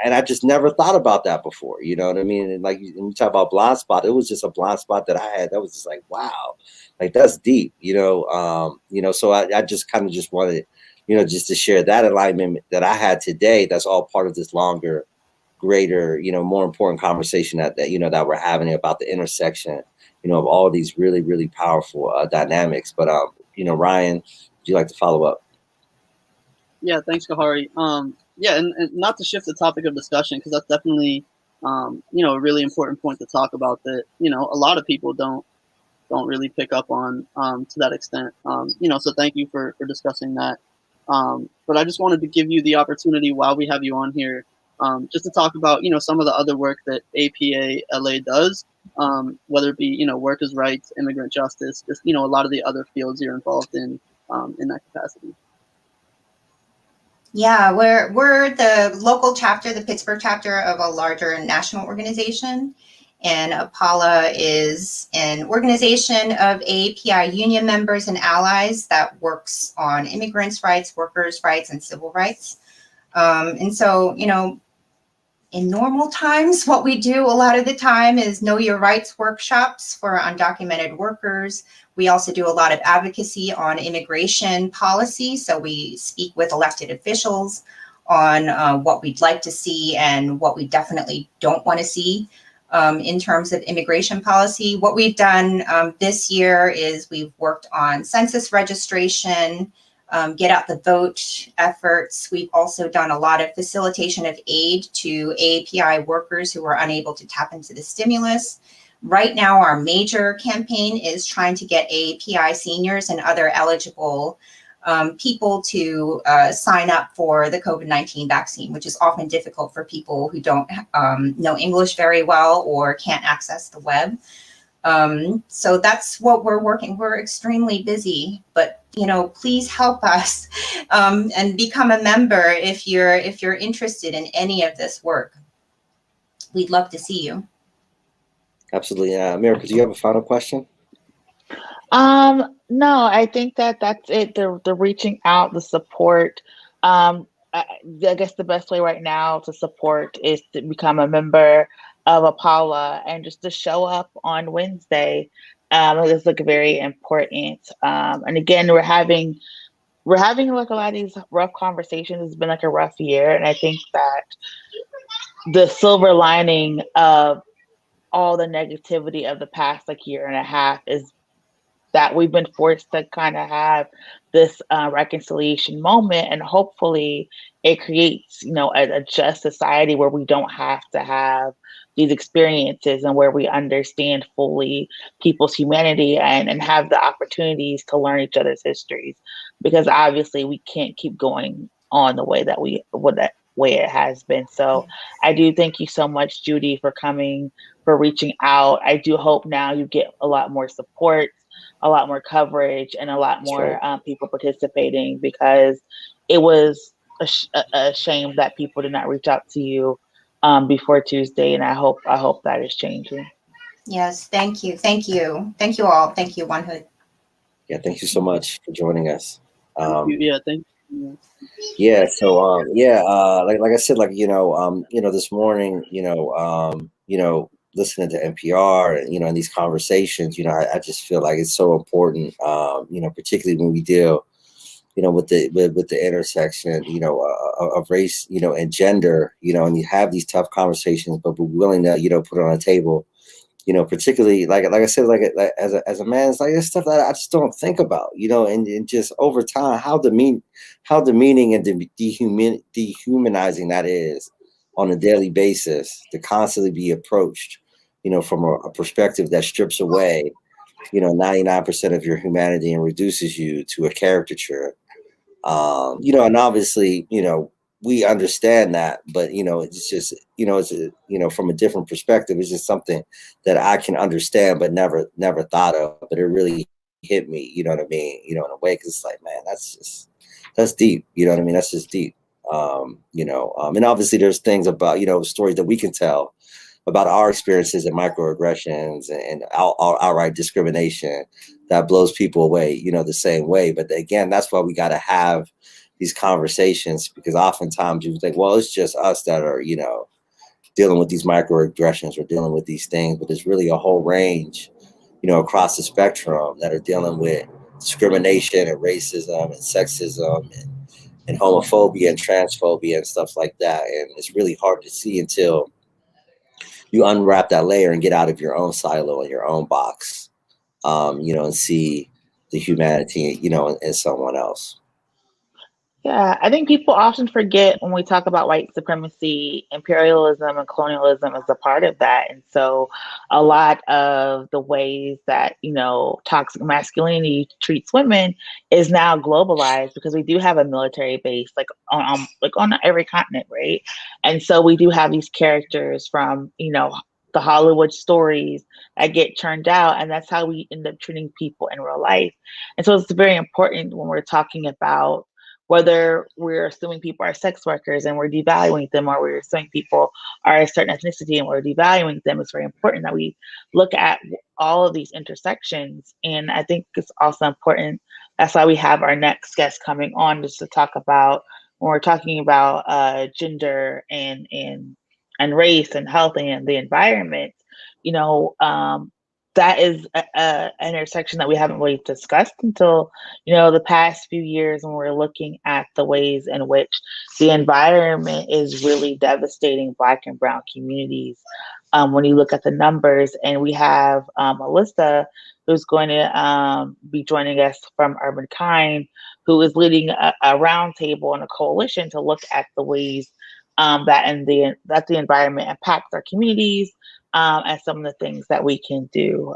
Speaker 1: I just never thought about that before, you know what I mean? And like when you talk about blind spot, it was just a blind spot that I had. That was just like, wow, like that's deep, so I just kind of just wanted, just to share that alignment that I had today. That's all part of this longer greater, more important conversation that that we're having about the intersection, of all these really, really powerful dynamics. But Ryan, would you like to follow up?
Speaker 3: Yeah, thanks, Kahari. Yeah, and not to shift the topic of discussion, because that's definitely a really important point to talk about, that a lot of people don't really pick up on to that extent. So thank you for discussing that. But I just wanted to give you the opportunity while we have you on here, just to talk about some of the other work that APA LA does, whether it be workers' rights, immigrant justice, just a lot of the other fields you're involved in that capacity.
Speaker 6: Yeah, we're the local chapter, the Pittsburgh chapter of a larger national organization. And APALA is an organization of AAPI union members and allies that works on immigrants' rights, workers' rights, and civil rights. And so, in normal times, what we do a lot of the time is know your rights workshops for undocumented workers. We also do a lot of advocacy on immigration policy. So we speak with elected officials on what we'd like to see and what we definitely don't want to see in terms of immigration policy. What we've done this year is we've worked on census registration, get out the vote efforts. We've also done a lot of facilitation of aid to AAPI workers who are unable to tap into the stimulus. Right now, our major campaign is trying to get AAPI seniors and other eligible people to sign up for the COVID-19 vaccine, which is often difficult for people who don't know English very well or can't access the web. So that's what we're working. We're extremely busy, but please help us and become a member if you're interested in any of this work. We'd love to see you.
Speaker 1: Absolutely. America, do you have a final question?
Speaker 2: No, I think that's it. The reaching out, the support. I guess the best way right now to support is to become a member of APALA and just to show up on Wednesday. It's like very important. And again, we're having like a lot of these rough conversations. It's been like a rough year, and I think that the silver lining of all the negativity of the past like year and a half is that we've been forced to kind of have this reconciliation moment, and hopefully it creates a just society where we don't have to have these experiences, and where we understand fully people's humanity and have the opportunities to learn each other's histories, because obviously we can't keep going on the way that way it has been. So I do thank you so much, Judy, for coming, for reaching out. I do hope now you get a lot more support, a lot more coverage, and a lot more people participating, because it was a shame that people did not reach out to you before Tuesday, and I hope that is changing.
Speaker 6: Yes, thank you all. Thank you, One Hood.
Speaker 1: Yeah, thank you so much for joining us.
Speaker 3: Thank you. Yeah, thank you.
Speaker 1: Yeah, so like I said, this morning, listening to NPR and in these conversations, I just feel like it's so important, particularly when we deal, with the intersection, of race, and gender, and you have these tough conversations, but we're willing to, put it on the table, particularly like I said, as a man, it's like this stuff that I just don't think about, and just over time, how demeaning and dehumanizing that is on a daily basis, to constantly be approached, from a perspective that strips away, 99% of your humanity and reduces you to a caricature. And obviously, we understand that, but it's just, it's from a different perspective. It's just something that I can understand, but never thought of. But it really hit me, you know what I mean? In a way, because it's like, man, that's deep. You know what I mean? That's just deep. And obviously there's things about, stories that we can tell about our experiences and microaggressions and outright discrimination that blows people away, the same way. But again, that's why we got to have these conversations, because oftentimes you think, well, it's just us that are, dealing with these microaggressions or dealing with these things, but there's really a whole range, across the spectrum that are dealing with discrimination and racism and sexism and homophobia and transphobia and stuff like that. And it's really hard to see until you unwrap that layer and get out of your own silo and your own box, and see the humanity, in someone else.
Speaker 2: Yeah, I think people often forget when we talk about white supremacy, imperialism and colonialism is a part of that. And so a lot of the ways that, toxic masculinity treats women is now globalized because we do have a military base on every continent, right? And so we do have these characters from, the Hollywood stories that get churned out, and that's how we end up treating people in real life. And so it's very important when we're talking about whether we're assuming people are sex workers and we're devaluing them, or we're assuming people are a certain ethnicity and we're devaluing them. It's very important that we look at all of these intersections. And I think it's also important. That's why we have our next guest coming on, just to talk about when we're talking about gender and race and health and the environment. That is an intersection that we haven't really discussed until, the past few years, when we're looking at the ways in which the environment is really devastating Black and Brown communities. When you look at the numbers, and we have Alyssa, who's going to be joining us from UrbanKind, who is leading a roundtable and a coalition to look at the ways that the environment impacts our communities, and some of the things that we can do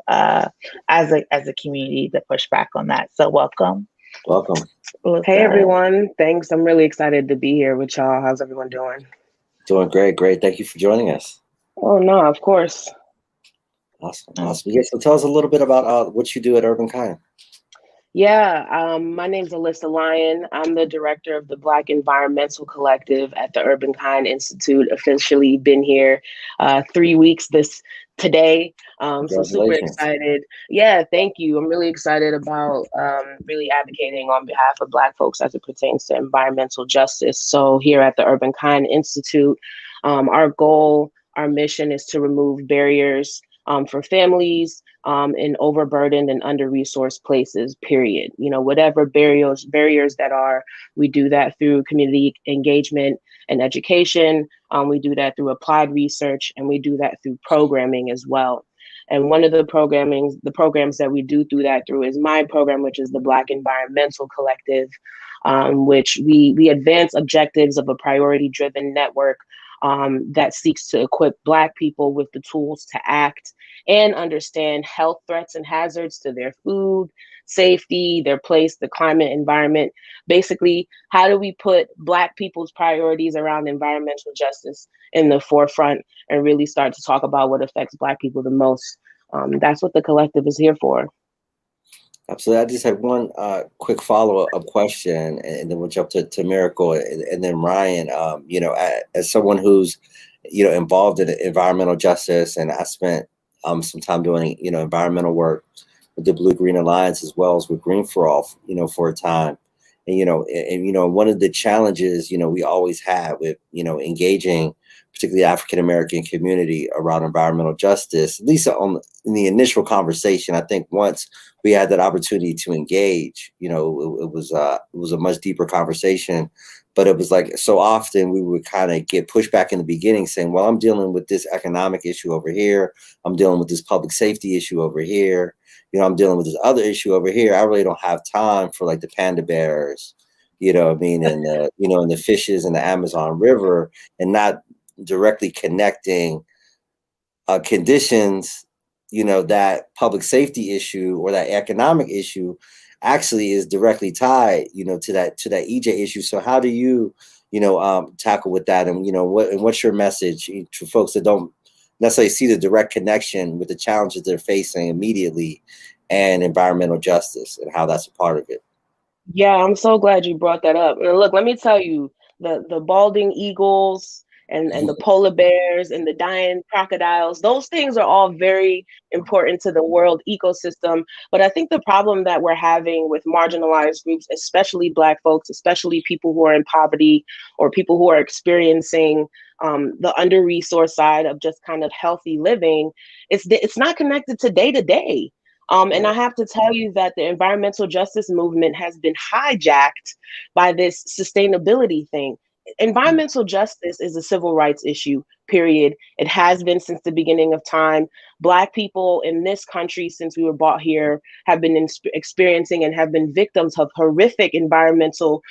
Speaker 2: as a community to push back on that. So welcome.
Speaker 1: Welcome.
Speaker 7: Hey everyone, thanks. I'm really excited to be here with y'all. How's everyone doing?
Speaker 1: Doing great. Thank you for joining us.
Speaker 7: Oh no, of course.
Speaker 1: Awesome. Yeah, so tell us a little bit about what you do at UrbanKind.
Speaker 7: Yeah, my name's Alyssa Lyon. I'm the director of the Black Environmental Collective at the UrbanKind Institute. Officially been here 3 weeks today. So super excited. Yeah, thank you. I'm really excited about really advocating on behalf of Black folks as it pertains to environmental justice. So here at the UrbanKind Institute, our goal, our mission is to remove barriers for families in overburdened and under-resourced places, period. Whatever barriers that are, we do that through community engagement and education. We do that through applied research, and we do that through programming as well. And one of the programs that we do that through is my program, which is the Black Environmental Collective, which we advance objectives of a priority-driven network that seeks to equip Black people with the tools to act and understand health threats and hazards to their food, safety, their place, the climate, environment. Basically, how do we put Black people's priorities around environmental justice in the forefront and really start to talk about what affects Black people the most? That's what the collective is here for.
Speaker 1: Absolutely. I just have one quick follow-up question, and then we'll jump to Miracle and then Ryan. As someone who's, involved in environmental justice, and I spent some time doing, environmental work with the Blue Green Alliance as well as with Green for All, for a time. And, one of the challenges, we always have with, engaging particularly African American community around environmental justice, at least in the initial conversation. I think once we had that opportunity to engage, it was a much deeper conversation. But it was like, so often we would kind of get pushback in the beginning saying, well, I'm dealing with this economic issue over here. I'm dealing with this public safety issue over here. I'm dealing with this other issue over here. I really don't have time for like the panda bears, and and the fishes in the Amazon River, and not directly connecting conditions, that public safety issue or that economic issue actually is directly tied, to that EJ issue. So how do you, tackle with that? And, what's your message to folks that don't necessarily see the direct connection with the challenges they're facing immediately and environmental justice and how that's a part of it?
Speaker 7: Yeah, I'm so glad you brought that up. And look, let me tell you, the balding eagles and the polar bears and the dying crocodiles, those things are all very important to the world ecosystem. But I think the problem that we're having with marginalized groups, especially Black folks, especially people who are in poverty or people who are experiencing the under-resourced side of just kind of healthy living, it's not connected to day-to-day. And I have to tell you that the environmental justice movement has been hijacked by this sustainability thing. Environmental justice is a civil rights issue, period. It has been since the beginning of time. Black people in this country, since we were brought here, have been experiencing and have been victims of horrific environmental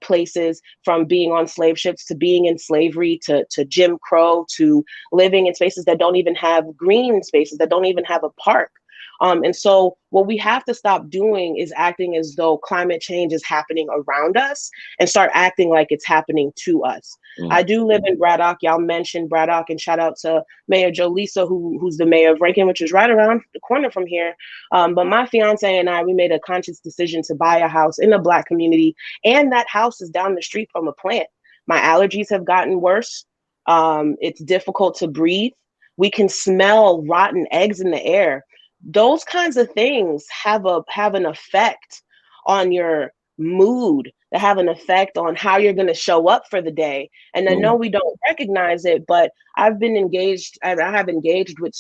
Speaker 7: places, from being on slave ships to being in slavery to Jim Crow to living in spaces that don't even have green spaces, that don't even have a park. And so what we have to stop doing is acting as though climate change is happening around us and start acting like it's happening to us. I do live in Braddock. Y'all mentioned Braddock, and shout out to Mayor Joelisa, who's the mayor of Rankin, which is right around the corner from here. But my fiance and I, we made a conscious decision to buy a house in a Black community, and that house is down the street from a plant. My allergies have gotten worse. It's difficult to breathe. We can smell rotten eggs in the air. Those kinds of things have an effect on your mood, that have an effect on how you're going to show up for the day. And I know we don't recognize it, but I've been engaged. I have engaged with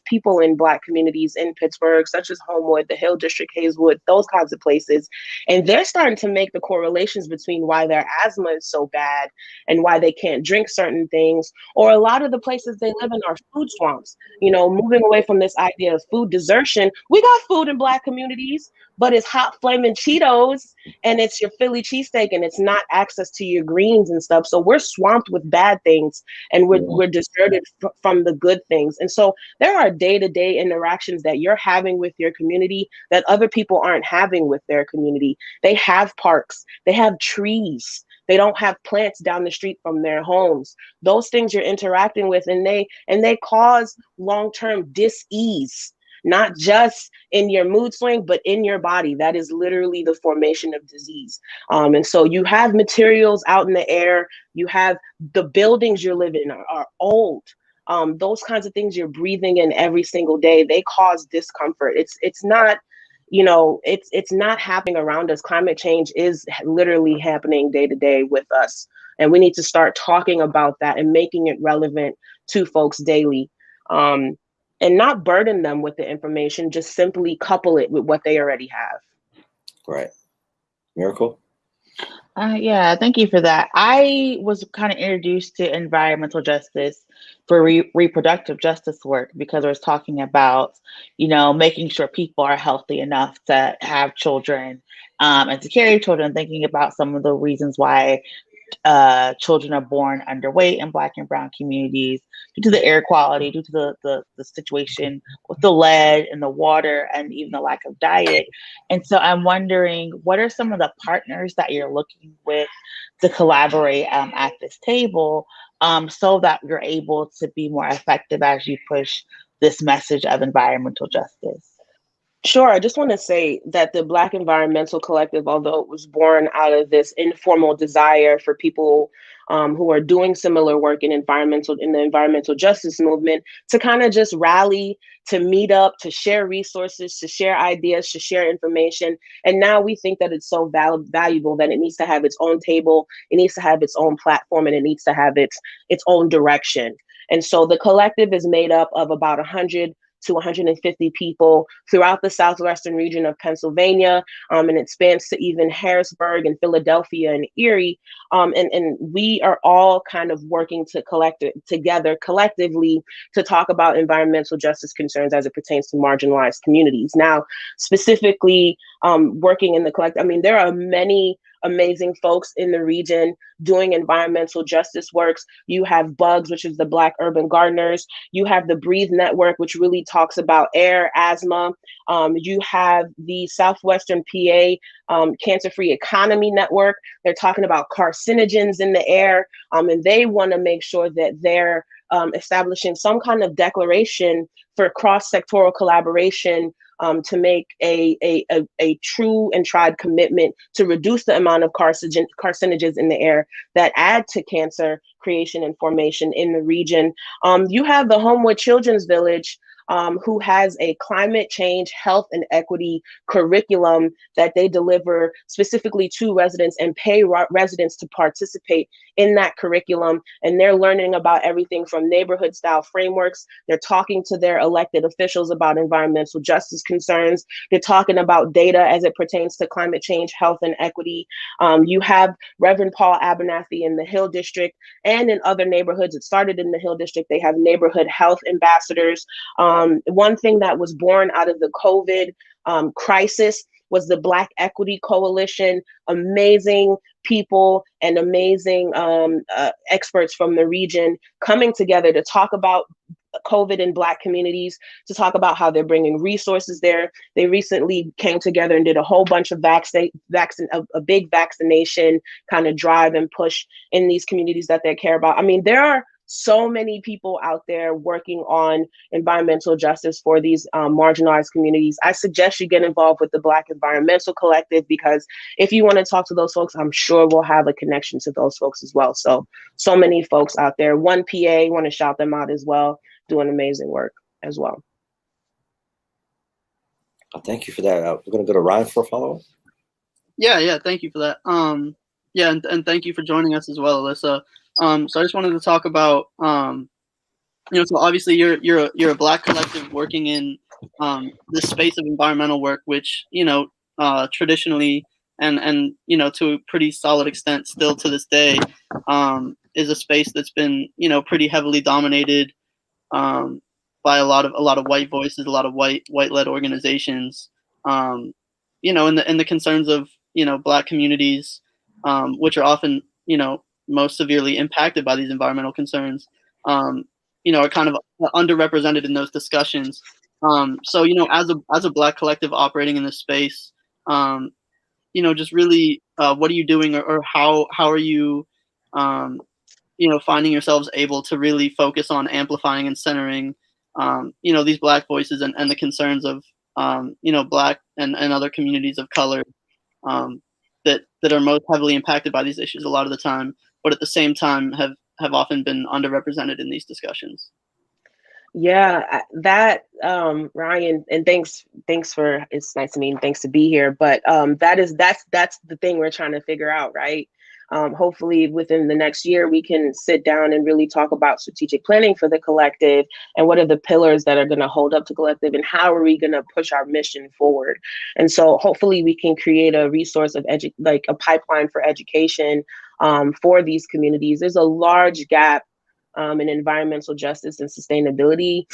Speaker 7: people in Black communities in Pittsburgh, such as Homewood, the Hill District, Hazelwood, those kinds of places, and they're starting to make the correlations between why their asthma is so bad and why they can't drink certain things, or a lot of the places they live in are food swamps. You know, moving away from this idea of food desertion, we got food in Black communities, but it's hot flaming Cheetos and it's your Philly cheesesteak, and it's not access to your greens and stuff. So we're swamped with bad things, and we're deserted from the good things. And so there are day-to-day interactions that you're having with your community that other people aren't having with their community. They have parks, they have trees, they don't have plants down the street from their homes. Those things you're interacting with, and they cause long-term dis-ease, not just in your mood swing, but in your body. That is literally the formation of disease. And so you have materials out in the air, you have the buildings you're living in are old. Those kinds of things you're breathing in every single day, they cause discomfort. It's not, you know, it's not happening around us. Climate change is literally happening day to day with us. And we need to start talking about that and making it relevant to folks daily. And not burden them with the information, just simply couple it with what they already have.
Speaker 1: Right. Miracle?
Speaker 2: Yeah, thank you for that. I was kind of introduced to environmental justice for reproductive justice work because I was talking about, you know, making sure people are healthy enough to have children and to carry children, thinking about some of the reasons why children are born underweight in Black and brown communities due to the air quality, due to the situation with the lead and the water, and even the lack of diet. And so I'm wondering, what are some of the partners that you're looking with to collaborate at this table so that you're able to be more effective as you push this message of environmental justice?
Speaker 7: Sure. I just want to say that the Black Environmental Collective, although it was born out of this informal desire for people who are doing similar work in the environmental justice movement to kind of just rally, to meet up, to share resources, to share ideas, to share information. And now we think that it's so valuable that it needs to have its own table, it needs to have its own platform, and it needs to have its own direction. And so the collective is made up of about 100 to 150 people throughout the southwestern region of Pennsylvania, and it spans to even Harrisburg and Philadelphia and Erie. And we are all kind of working together collectively to talk about environmental justice concerns as it pertains to marginalized communities. Now, specifically working in the collective, I mean, there are many amazing folks in the region doing environmental justice works. You have Bugs, which is the Black Urban Gardeners. You have the Breathe Network, which really talks about air, asthma. You have the Southwestern PA Cancer-Free Economy Network. They're talking about carcinogens in the air, and they want to make sure that they're establishing some kind of declaration for cross-sectoral collaboration to make a true and tried commitment to reduce the amount of carcinogens in the air that add to cancer creation and formation in the region. You have the Homewood Children's Village, who has a climate change, health, and equity curriculum that they deliver specifically to residents and pay residents to participate in that curriculum. And they're learning about everything from neighborhood style frameworks. They're talking to their elected officials about environmental justice concerns. They're talking about data as it pertains to climate change, health, and equity. You have Reverend Paul Abernathy in the Hill District and in other neighborhoods. It started in the Hill District. They have neighborhood health ambassadors. One thing that was born out of the COVID crisis was the Black Equity Coalition. Amazing people and amazing experts from the region coming together to talk about COVID in Black communities, to talk about how they're bringing resources there. They recently came together and did a whole bunch of a big vaccination kind of drive and push in these communities that they care about. I mean, there are so many people out there working on environmental justice for these marginalized communities. I suggest you get involved with the Black Environmental Collective, because if you want to talk to those folks, I'm sure we'll have a connection to those folks as well. So many folks out there. One PA, want to shout them out as well, doing amazing work as well.
Speaker 1: Thank you for that. We're going to go to Ryan for a follow-up.
Speaker 3: Yeah, thank you for that. Yeah, and thank you for joining us as well, Alyssa. So I just wanted to talk about, so obviously you're a Black collective working in this space of environmental work, which traditionally and to a pretty solid extent still to this day is a space that's been pretty heavily dominated by a lot of white voices, a lot of white-led organizations, and the concerns of Black communities, which are often most severely impacted by these environmental concerns, are kind of underrepresented in those discussions. So as a Black collective operating in this space, just really what are you doing, or how are you finding yourselves able to really focus on amplifying and centering these Black voices and the concerns of Black and other communities of color that are most heavily impacted by these issues a lot of the time, but at the same time have often been underrepresented in these discussions.
Speaker 7: Yeah, that Ryan, and thanks for, it's nice to meet and thanks to be here. But that's the thing we're trying to figure out, right? Hopefully within the next year, we can sit down and really talk about strategic planning for the collective and what are the pillars that are going to hold up the collective and how are we going to push our mission forward. And so hopefully we can create a resource of like a pipeline for education for these communities. There's a large gap in environmental justice and sustainability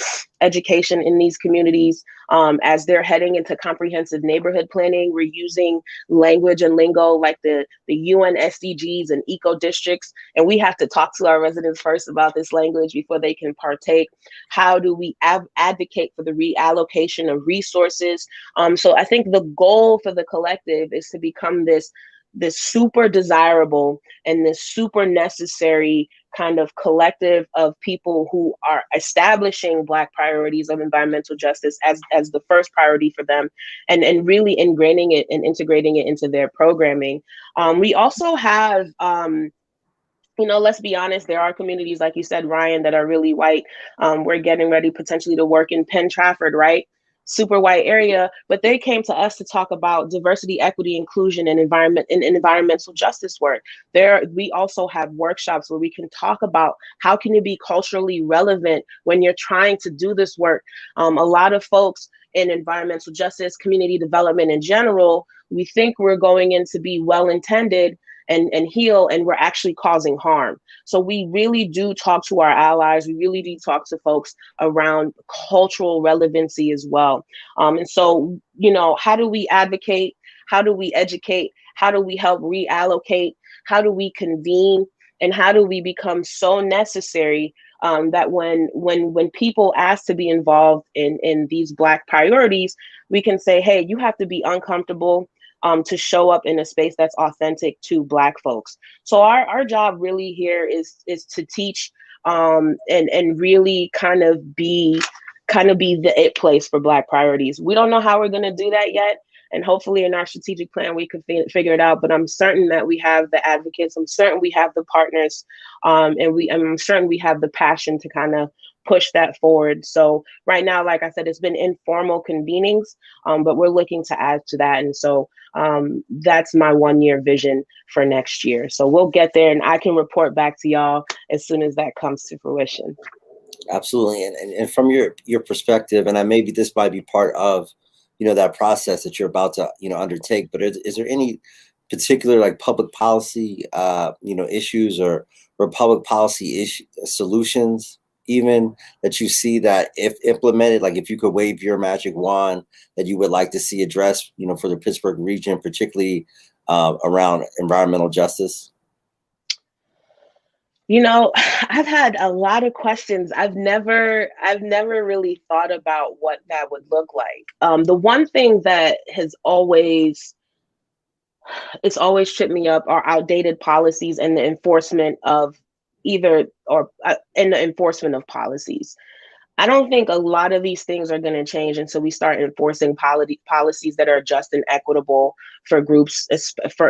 Speaker 7: education in these communities. As they're heading into comprehensive neighborhood planning, we're using language and lingo like the UN SDGs and EcoDistricts, and we have to talk to our residents first about this language before they can partake. How do we advocate for the reallocation of resources? So I think the goal for the collective is to become this super desirable and this super necessary kind of collective of people who are establishing Black priorities of environmental justice as the first priority for them, and really ingraining it and integrating it into their programming. We also have, let's be honest, there are communities, like you said, Ryan, that are really white. We're getting ready potentially to work in Penn Trafford, right? Super white area, but they came to us to talk about diversity, equity, inclusion, and environmental justice work. We also have workshops where we can talk about how can you be culturally relevant when you're trying to do this work. A lot of folks in environmental justice, community development in general, we think we're going in to be well-intended and heal, and we're actually causing harm. So we really do talk to our allies. We really do talk to folks around cultural relevancy as well. And so, how do we advocate? How do we educate? How do we help reallocate? How do we convene? And how do we become so necessary that when people ask to be involved in these Black priorities, we can say, hey, you have to be uncomfortable to show up in a space that's authentic to Black folks. So our job really here is to teach and really kind of be the it place for Black priorities. We don't know how we're going to do that yet. And hopefully in our strategic plan, we could figure it out. But I'm certain that we have the advocates. I'm certain we have the partners. And I'm certain we have the passion to kind of push that forward. So right now, like I said, it's been informal convenings, but we're looking to add to that. And so that's my 1-year vision for next year. So we'll get there, and I can report back to y'all as soon as that comes to fruition.
Speaker 1: Absolutely. And from your perspective, and maybe this might be part of, that process that you're about to, undertake, but is there any particular like public policy, issues or public policy solutions even that you see that if implemented, like if you could wave your magic wand, that you would like to see addressed, for the Pittsburgh region, particularly around environmental justice?
Speaker 7: I've had a lot of questions. I've never really thought about what that would look like. The one thing that it's always tripped me up are outdated policies and the enforcement of enforcement of policies. I don't think a lot of these things are going to change until we start enforcing policies that are just and equitable for groups,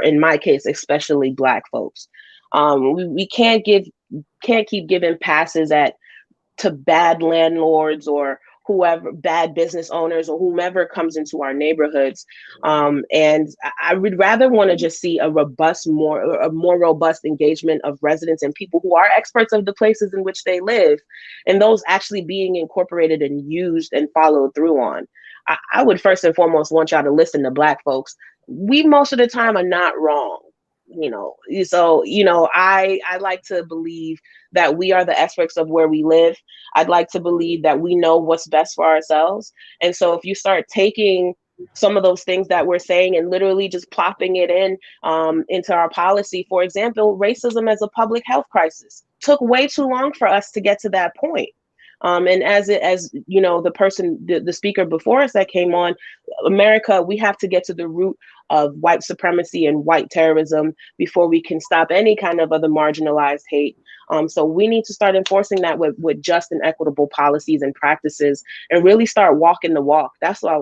Speaker 7: in my case, especially Black folks. We can't keep giving passes to bad landlords or whoever, bad business owners or whomever comes into our neighborhoods. And I would rather want to just see a more robust engagement of residents and people who are experts of the places in which they live, and those actually being incorporated and used and followed through on. I would first and foremost want y'all to listen to Black folks. We most of the time are not wrong. So I like to believe that we are the experts of where we live. I'd like to believe that we know what's best for ourselves. And so if you start taking some of those things that we're saying and literally just plopping it into our policy, for example, racism as a public health crisis took way too long for us to get to that point. And as the speaker before us that came on, America, we have to get to the root of white supremacy and white terrorism before we can stop any kind of other marginalized hate. So we need to start enforcing that with just and equitable policies and practices, and really start walking the walk. That's what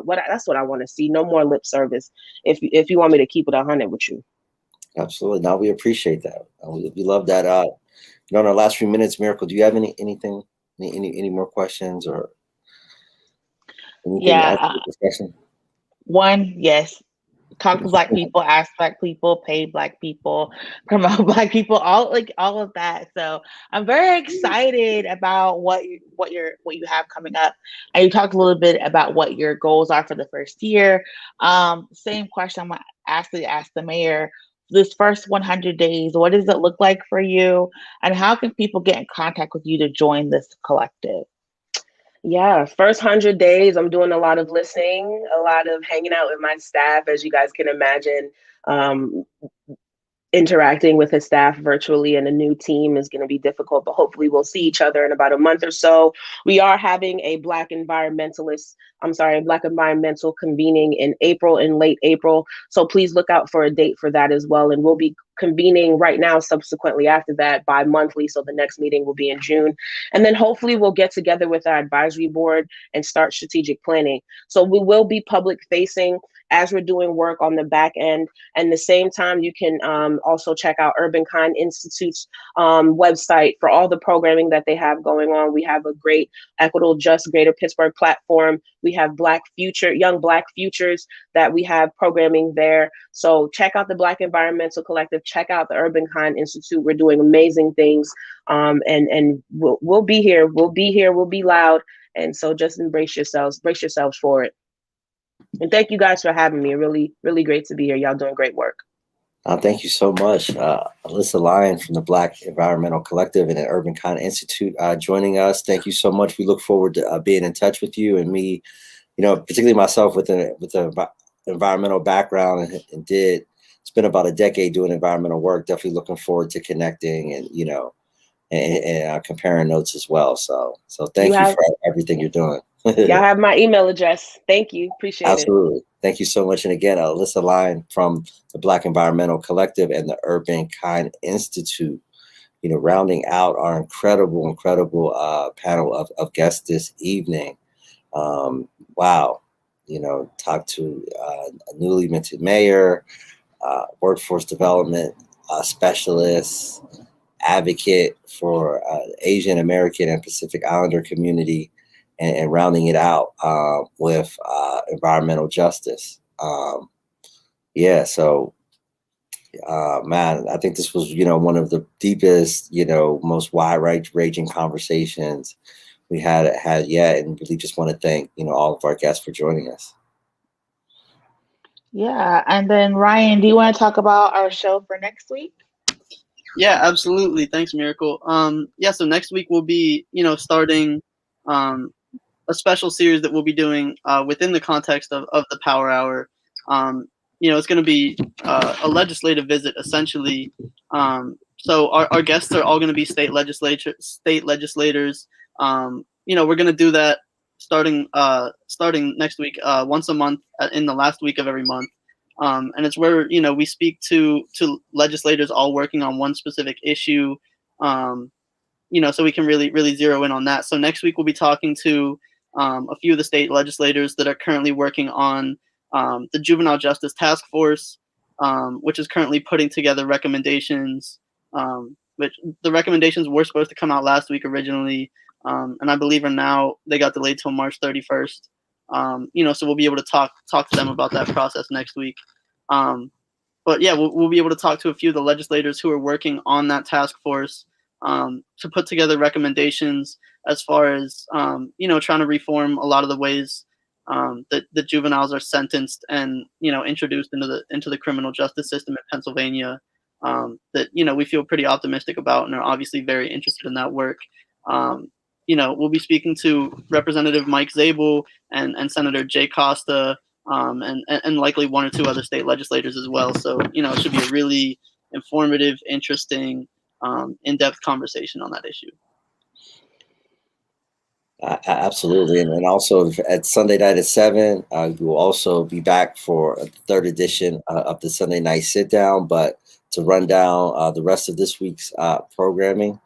Speaker 7: I want to see. No more lip service. If you want me to keep it 100 with you.
Speaker 1: Absolutely. Now we appreciate that. We love that. In our last few minutes, Miracle, do you have anything? Any more questions or anything?
Speaker 2: Yeah. One, yes. Talk to Black people, ask Black people, pay Black people, promote Black people, all of that. So I'm very excited about what you have coming up. And you talked a little bit about what your goals are for the first year. Same question I'm gonna ask the mayor. This first 100 days, what does it look like for you? And how can people get in contact with you to join this collective?
Speaker 7: Yeah, first 100 days, I'm doing a lot of listening, a lot of hanging out with my staff, as you guys can imagine. Interacting with his staff virtually and a new team is going to be difficult, but hopefully we'll see each other in about a month or so. We are having a Black environmental convening in late April. So please look out for a date for that as well. And we'll be convening right now, subsequently after that, bi-monthly. So the next meeting will be in June. And then hopefully we'll get together with our advisory board and start strategic planning. So we will be public facing as we're doing work on the back end. And the same time, you can also check out UrbanKind Institute's website for all the programming that they have going on. We have a great equitable, just Greater Pittsburgh platform. We have young Black futures that we have programming there. So check out the Black Environmental Collective, check out the UrbanKind Institute. We're doing amazing things. And we'll be here. We'll be loud. And so just brace yourselves for it. And thank you guys for having me. Really, really great to be here. Y'all doing great work.
Speaker 1: Thank you so much. Alyssa Lyon from the Black Environmental Collective and the UrbanKind Institute joining us. Thank you so much. We look forward to being in touch with you, and me, particularly myself with an environmental background and it's been about a decade doing environmental work. Definitely looking forward to connecting and, and comparing notes as well. So thank you for everything you're doing.
Speaker 7: Y'all have my email address. Thank you. Appreciate it.
Speaker 1: Absolutely. Thank you so much. And again, Alyssa Lyon from the Black Environmental Collective and the UrbanKind Institute, rounding out our incredible panel of guests this evening. Wow. Talked to a newly minted mayor, workforce development specialist, advocate for Asian American and Pacific Islander community, and rounding it out with environmental justice. Yeah, so man, I think this was, one of the deepest, most wide-ranging conversations we had yet, and really just want to thank, all of our guests for joining us.
Speaker 2: Yeah, and then Ryan, do you want to talk about our show for next week?
Speaker 3: Yeah, absolutely. Thanks, Miracle. Yeah, so next week we'll be, starting a special series that we'll be doing within the context of the Power Hour. It's going to be a legislative visit, essentially. So our guests are all going to be state legislators. We're going to do that starting next week, once a month in the last week of every month. And it's where, we speak to legislators all working on one specific issue, so we can really zero in on that. So next week we'll be talking to a few of the state legislators that are currently working on the Juvenile Justice Task Force, which is currently putting together recommendations, which the recommendations were supposed to come out last week originally, and I believe they got delayed till March 31st. So we'll be able to talk to them about that process next week. But yeah, we'll be able to talk to a few of the legislators who are working on that task force to put together recommendations as far as trying to reform a lot of the ways that the juveniles are sentenced and introduced into the criminal justice system in Pennsylvania. That we feel pretty optimistic about and are obviously very interested in that work. We'll be speaking to Representative Mike Zabel and Senator Jay Costa, and likely one or two other state legislators as well. So, it should be a really informative, interesting, in-depth conversation on that issue.
Speaker 1: Absolutely. And also at Sunday night at 7, we will also be back for a third edition of the Sunday night sit down. But to run down the rest of this week's programming,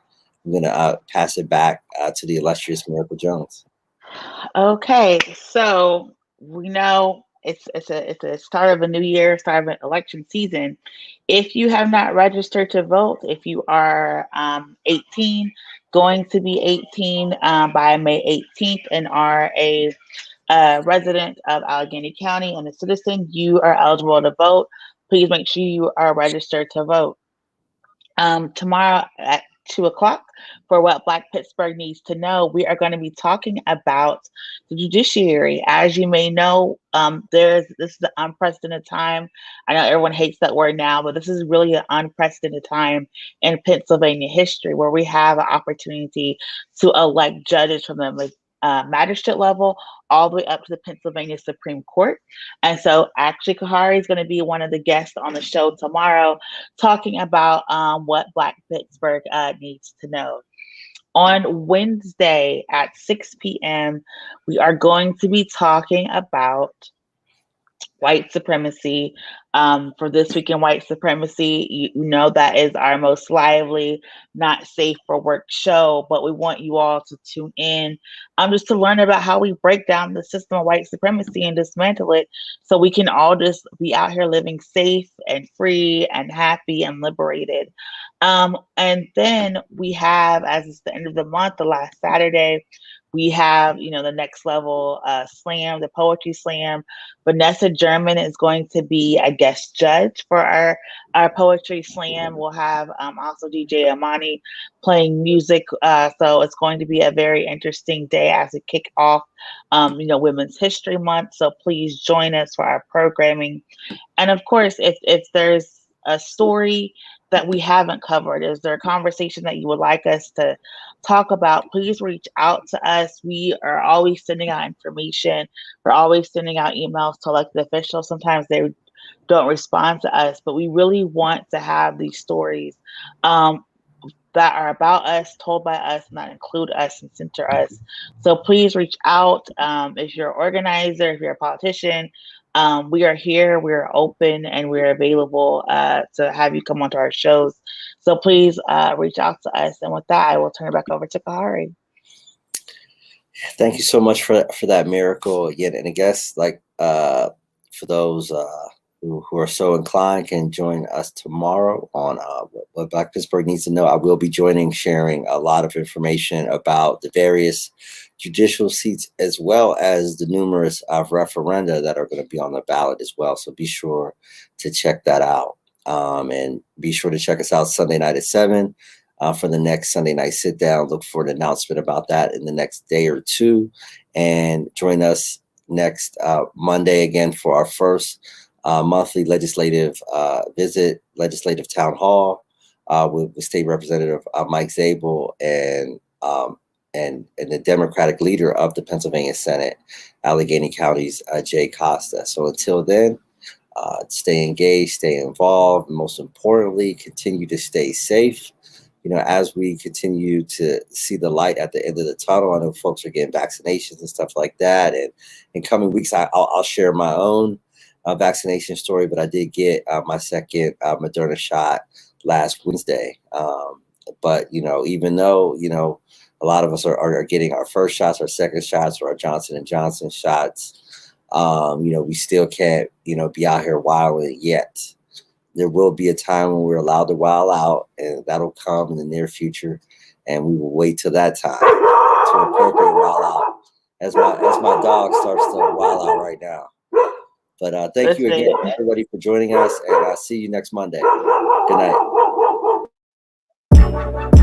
Speaker 1: I'm going to pass it back to the illustrious Miracle Jones.
Speaker 2: Okay, so we know it's a start of a new year, start of an election season. If you have not registered to vote, if you are 18, going to be 18 by May 18th, and are a resident of Allegheny County and a citizen, you are eligible to vote. Please make sure you are registered to vote. Tomorrow at 2:00 for What Black Pittsburgh Needs to Know, we are going to be talking about the judiciary. As you may know, this is an unprecedented time. I know everyone hates that word now, but this is really an unprecedented time in Pennsylvania history where we have an opportunity to elect judges from the magistrate level all the way up to the Pennsylvania Supreme Court. And so actually Kahari is going to be one of the guests on the show tomorrow talking about what Black Pittsburgh needs to know. On Wednesday at 6 p.m., we are going to be talking about white supremacy. For This Week in White Supremacy, you know that is our most lively, not safe for work show, but we want you all to tune in just to learn about how we break down the system of white supremacy and dismantle it so we can all just be out here living safe and free and happy and liberated. And then we have, as it's the end of the month, the last Saturday, we have, the Next Level Slam, the Poetry Slam. Vanessa German is going to be a guest judge for our Poetry Slam. We'll have also DJ Amani playing music. So it's going to be a very interesting day as we kick off, Women's History Month. So please join us for our programming. And of course, if there's a story that we haven't covered, is there a conversation that you would like us to talk about, please reach out to us. We are always sending out information. We're always sending out emails to elected officials. Sometimes they don't respond to us, but we really want to have these stories that are about us, told by us, not include us and center us. So please reach out. If you're an organizer, if you're a politician, we are here, we're open, and we're available to have you come onto our shows. So please reach out to us. And with that, I will turn it back over to Kahari.
Speaker 1: Thank you so much for that, Miracle. Again, and I guess for those who are so inclined can join us tomorrow on what Black Pittsburgh needs to know. I will be sharing a lot of information about the various judicial seats, as well as the numerous referenda that are going to be on the ballot as well. So be sure to check that out. And be sure to check us out Sunday night at 7 for the next Sunday night sit down. Look for an announcement about that in the next day or two. And join us next Monday again for our first monthly legislative legislative town hall with State Representative Mike Zabel and the Democratic leader of the Pennsylvania Senate, Allegheny County's Jay Costa. So until then, stay engaged, stay involved, and most importantly, continue to stay safe. You know, as we continue to see the light at the end of the tunnel, I know folks are getting vaccinations and stuff like that. And in coming weeks, I'll share my own vaccination story, but I did get my second Moderna shot last Wednesday. But, you know, even though, you know, a lot of us are getting our first shots, our second shots, or our Johnson & Johnson shots, you know, we still can't, you know, be out here wilding yet. There will be a time when we're allowed to wild out, and that'll come in the near future. And we will wait till that time to appropriate wild out as my dog starts to wild out right now. But thank you again, everybody, for joining us, and I'll see you next Monday. Good night.